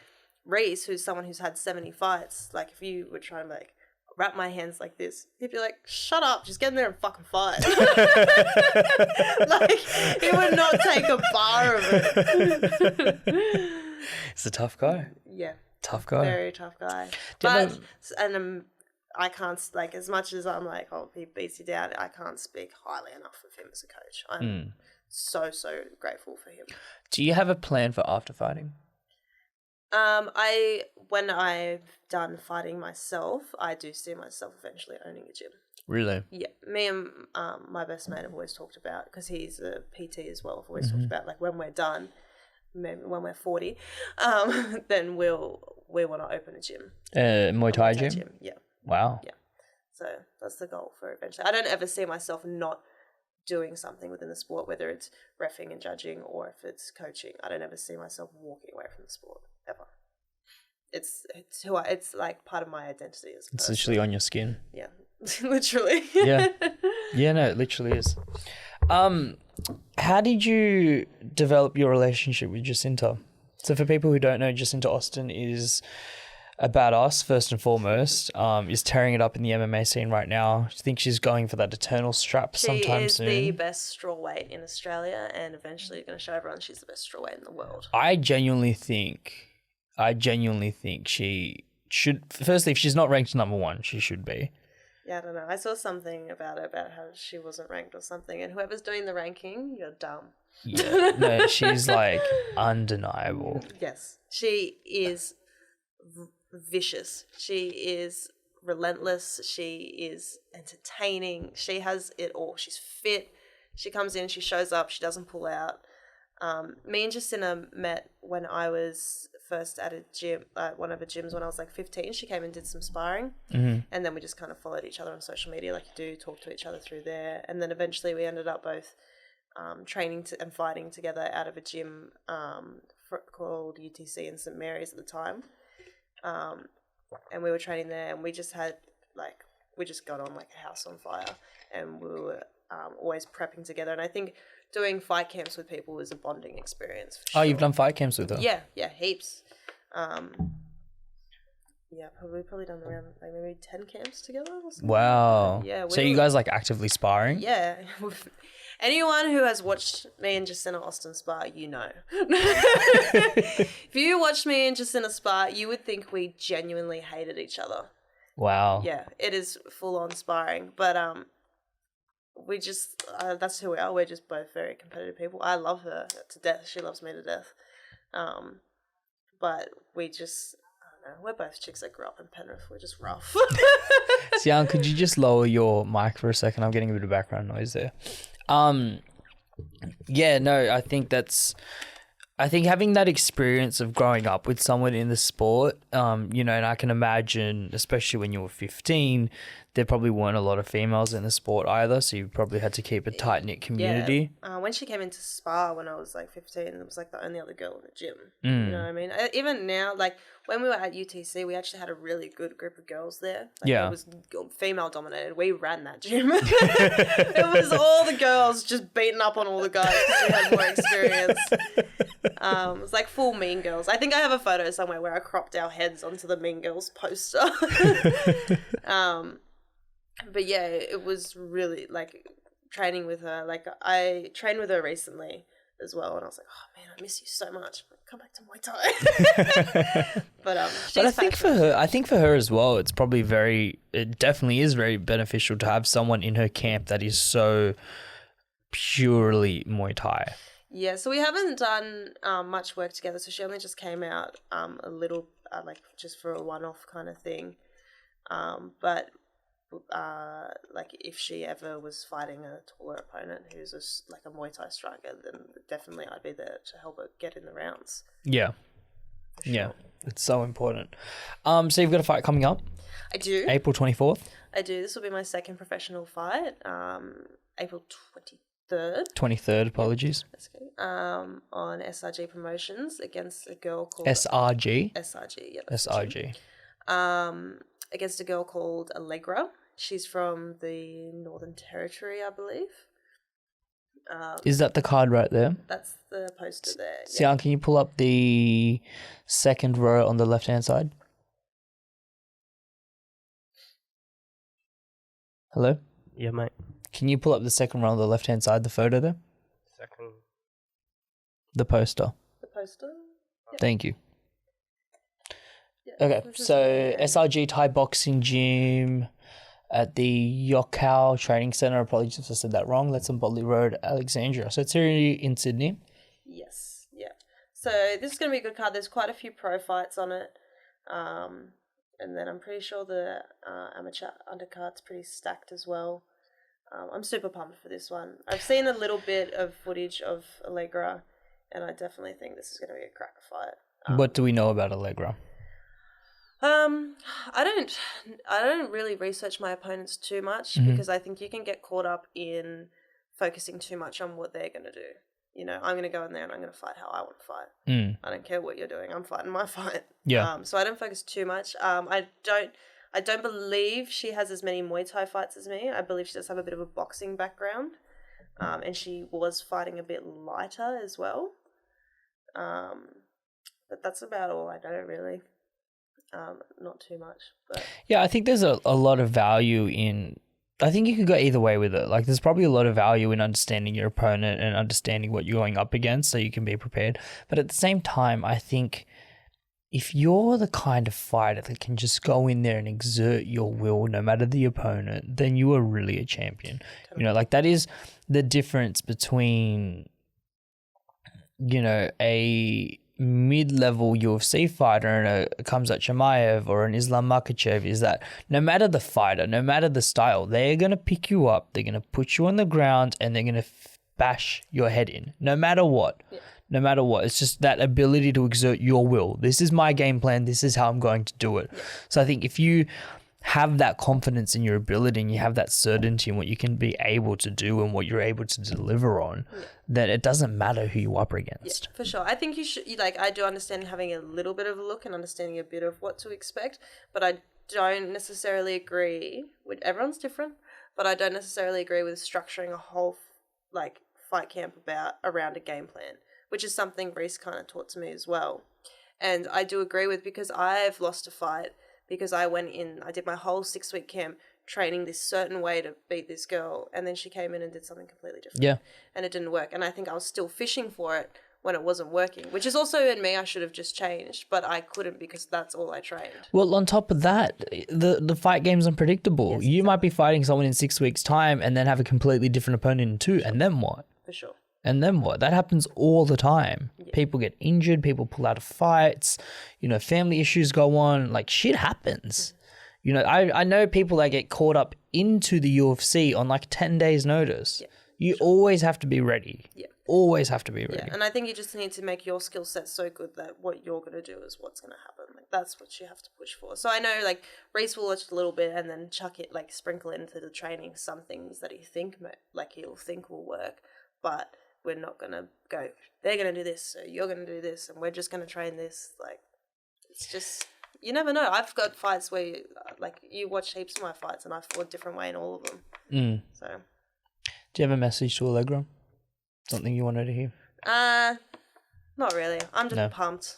[SPEAKER 2] Reese, who's someone who's had 70 fights, like if you were trying to like wrap my hands like this, he'd be like, shut up, just get in there and fucking fight. Like he would not take a bar of it.
[SPEAKER 1] He's a tough guy.
[SPEAKER 2] Yeah.
[SPEAKER 1] Tough guy.
[SPEAKER 2] Very tough guy. But, I can't, like, as much as I'm like, oh, he beats you down, I can't speak highly enough of him as a coach. I'm so grateful for him.
[SPEAKER 1] Do you have a plan for after fighting?
[SPEAKER 2] When I've done fighting myself, I do see myself eventually owning a gym.
[SPEAKER 1] Really?
[SPEAKER 2] Yeah. Me and my best mate have always talked about, because he's a PT as well, I've always talked about, like, when we're done, maybe when we're 40, then we want to open a gym.
[SPEAKER 1] Muay Thai gym?
[SPEAKER 2] Yeah.
[SPEAKER 1] Wow.
[SPEAKER 2] Yeah. So that's the goal for eventually. I don't ever see myself not doing something within the sport, whether it's reffing and judging or if it's coaching. I don't ever see myself walking away from the sport ever. It's like part of my identity as a person.
[SPEAKER 1] It's literally on your skin.
[SPEAKER 2] Yeah. Literally.
[SPEAKER 1] Yeah. Yeah, no, it literally is. How did you develop your relationship with Jacinta? So for people who don't know, Jacinta Austin is a badass, first and foremost, is tearing it up in the MMA scene right now. I think she's going for that eternal strap sometime soon.
[SPEAKER 2] She is the best strawweight in Australia, and eventually going to show everyone she's the best strawweight in the world.
[SPEAKER 1] I genuinely think she should, firstly, if she's not ranked number 1, she should be.
[SPEAKER 2] Yeah, I don't know. I saw something about how she wasn't ranked or something, and whoever's doing the ranking, you're dumb.
[SPEAKER 1] Yeah, no, she's like undeniable.
[SPEAKER 2] Yes, she is vicious. She is relentless. She is entertaining. She has it all. She's fit. She comes in, she shows up, she doesn't pull out. Me and Jacinta met when I was first at a gym, one of the gyms when I was like 15. She came and did some sparring, and then we just kind of followed each other on social media like you do, talk to each other through there, and then eventually we ended up both training and fighting together out of a gym called UTC in St Mary's at the time. And we were training there, and we just had like we just got on like a house on fire, and we were always prepping together. And I think doing fight camps with people was a bonding experience. For sure.
[SPEAKER 1] Oh, you've done fight camps with her?
[SPEAKER 2] Yeah, heaps. Yeah, probably done around like maybe 10 camps together or something.
[SPEAKER 1] Wow.
[SPEAKER 2] Yeah.
[SPEAKER 1] So you guys like actively sparring?
[SPEAKER 2] Yeah. Anyone who has watched me and Jacinta Austin spar, you know. If you watched me and Jacinta spar, you would think we genuinely hated each other.
[SPEAKER 1] Wow.
[SPEAKER 2] Yeah, it is full on sparring, but we just that's who we are. We're just both very competitive people. I love her to death. She loves me to death. But we just, I don't know, we're both chicks that grew up in Penrith. We're just rough.
[SPEAKER 1] Sian, could you just lower your mic for a second? I'm getting a bit of background noise there. Yeah, no, I think having that experience of growing up with someone in the sport, you know, and I can imagine, especially when you were 15, there probably weren't a lot of females in the sport either, so you probably had to keep a tight-knit community.
[SPEAKER 2] Yeah. When she came into spar when I was like 15, it was like the only other girl in the gym. You know what I mean? Even now, like when we were at UTC, we actually had a really good group of girls there. Like,
[SPEAKER 1] yeah.
[SPEAKER 2] It was female dominated. We ran that gym. It was all the girls just beating up on all the guys because we had more experience. It was like full Mean Girls. I think I have a photo somewhere where I cropped our heads onto the Mean Girls poster. But yeah, it was really like training with her. Like I trained with her recently as well, and I was like, oh man, I miss you so much. Come back to Muay Thai. But
[SPEAKER 1] I think for her as well, it definitely is very beneficial to have someone in her camp that is so purely Muay Thai.
[SPEAKER 2] Yeah, so we haven't done much work together. So she only just came out a little, like just for a one-off kind of thing. But like if she ever was fighting a taller opponent who's like a Muay Thai striker, then definitely I'd be there to help her get in the rounds.
[SPEAKER 1] Yeah. Sure. Yeah, it's so important. So you've got a fight coming up?
[SPEAKER 2] I do.
[SPEAKER 1] April 24th?
[SPEAKER 2] I do. This will be my second professional fight. April 23rd.
[SPEAKER 1] 23rd, apologies.
[SPEAKER 2] That's okay. On SRG Promotions against a girl called...
[SPEAKER 1] SRG?
[SPEAKER 2] SRG, yeah.
[SPEAKER 1] SRG.
[SPEAKER 2] Against a girl called Allegra. She's from the Northern Territory, I believe.
[SPEAKER 1] Is that the card right there?
[SPEAKER 2] That's the poster there. Yeah.
[SPEAKER 1] Sian, can you pull up the second row on the left-hand side? Hello?
[SPEAKER 4] Yeah, mate.
[SPEAKER 1] Can you pull up the second row on the left-hand side, the photo there?
[SPEAKER 4] Second.
[SPEAKER 1] The poster.
[SPEAKER 2] The poster? Yep.
[SPEAKER 1] Thank you.
[SPEAKER 2] Yeah,
[SPEAKER 1] okay, so SRG Thai Boxing Gym at the Yokkao Training Centre. Apologies if I said that wrong. That's on Bodley Road, Alexandria. So it's here in Sydney.
[SPEAKER 2] Yes, yeah. So this is going to be a good card. There's quite a few pro fights on it. And then I'm pretty sure the amateur undercard's pretty stacked as well. I'm super pumped for this one. I've seen a little bit of footage of Allegra, and I definitely think this is going to be a cracker fight.
[SPEAKER 1] What do we know about Allegra?
[SPEAKER 2] I don't really research my opponents too much because I think you can get caught up in focusing too much on what they're going to do. You know, I'm going to go in there and I'm going to fight how I want to fight. I don't care what you're doing. I'm fighting my fight.
[SPEAKER 1] Yeah.
[SPEAKER 2] So I don't focus too much. I don't believe she has as many Muay Thai fights as me. I believe she does have a bit of a boxing background. And she was fighting a bit lighter as well. But that's about all I know, really. Not too much. But
[SPEAKER 1] yeah, I think there's a lot of value in... I think you could go either way with it. Like, there's probably a lot of value in understanding your opponent and understanding what you're going up against so you can be prepared. But at the same time, I think if you're the kind of fighter that can just go in there and exert your will no matter the opponent, then you are really a champion. Totally. You know, like that is the difference between, you know, a mid-level UFC fighter and a Khamzat Chimaev or an Islam Makhachev is that no matter the fighter, no matter the style, they're going to pick you up, they're going to put you on the ground and they're going to bash your head in, no matter what. Yeah. No matter what. It's just that ability to exert your will. This is my game plan. This is how I'm going to do it. Yeah. So I think if you have that confidence in your ability and you have that certainty in what you can be able to do and what you're able to deliver on, then it doesn't matter who you up against.
[SPEAKER 2] Yeah, for sure. I think you should, like, I do understand having a little bit of a look and understanding a bit of what to expect, but I don't necessarily agree with, everyone's different, but I don't necessarily agree with structuring a whole like fight camp around a game plan, which is something Reese kind of taught to me as well. And I do agree with, because I've lost a fight because I did my whole 6-week camp training this certain way to beat this girl, and then she came in and did something completely different.
[SPEAKER 1] Yeah.
[SPEAKER 2] And it didn't work. And I think I was still fishing for it when it wasn't working, which is also in me. I should have just changed, but I couldn't because that's all I trained.
[SPEAKER 1] Well, on top of that, the fight game's unpredictable.
[SPEAKER 2] Yes,
[SPEAKER 1] you might be fighting someone in 6 weeks' time and then have a completely different opponent in 2, and then what?
[SPEAKER 2] For sure.
[SPEAKER 1] And then what? That happens all the time. Yeah. People get injured, people pull out of fights, family issues go on, like shit happens. I know people that get caught up into the UFC on like 10 days notice. Yeah, you always have to be ready. Yeah. Always have to be ready.
[SPEAKER 2] Yeah, and I think you just need to make your skill set so good that what you're going to do is what's going to happen. Like, that's what you have to push for. So I know, like, Reese will watch a little bit and then chuck it, like, sprinkle it into the training some things that he'll think will work, but we're not going to go, they're going to do this, so you're going to do this, and we're just going to train this. Like, it's just, you never know. I've got fights where, you watch heaps of my fights and I fought a different way in all of them. So.
[SPEAKER 1] Do you have a message to Allegra? Something you wanted to hear?
[SPEAKER 2] Not really. I'm just pumped.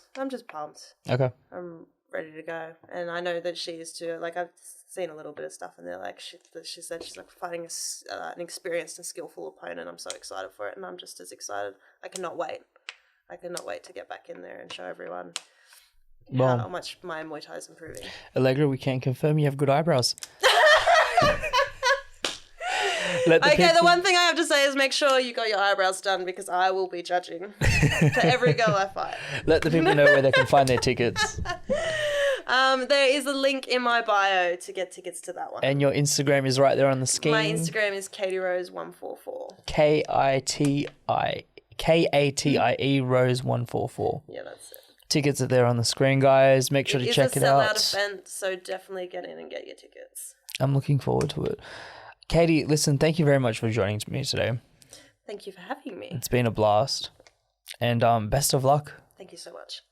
[SPEAKER 1] Okay.
[SPEAKER 2] I'm ready to go. And I know that she is too. Like, I've seen a little bit of stuff and they're like, she said she's like fighting an experienced and skillful opponent. I'm so excited for it, and I'm just as excited. I cannot wait to get back in there and show everyone how much my Muay Thai is improving.
[SPEAKER 1] Allegra, we can confirm you have good eyebrows.
[SPEAKER 2] The one thing I have to say is make sure you got your eyebrows done, because I will be judging for every girl I fight.
[SPEAKER 1] Let the people know where they can find their tickets.
[SPEAKER 2] There is a link in my bio to get tickets to that one.
[SPEAKER 1] And your Instagram is right there on the screen.
[SPEAKER 2] My Instagram is KatieRose144.
[SPEAKER 1] KATIE Rose144.
[SPEAKER 2] Yeah, that's it.
[SPEAKER 1] Tickets are there on the screen, guys. Make sure to check it out.
[SPEAKER 2] It's a sellout event, so definitely get in and get your tickets.
[SPEAKER 1] I'm looking forward to it. Katie, listen, thank you very much for joining me today.
[SPEAKER 2] Thank you for having me.
[SPEAKER 1] It's been a blast. And best of luck.
[SPEAKER 2] Thank you so much.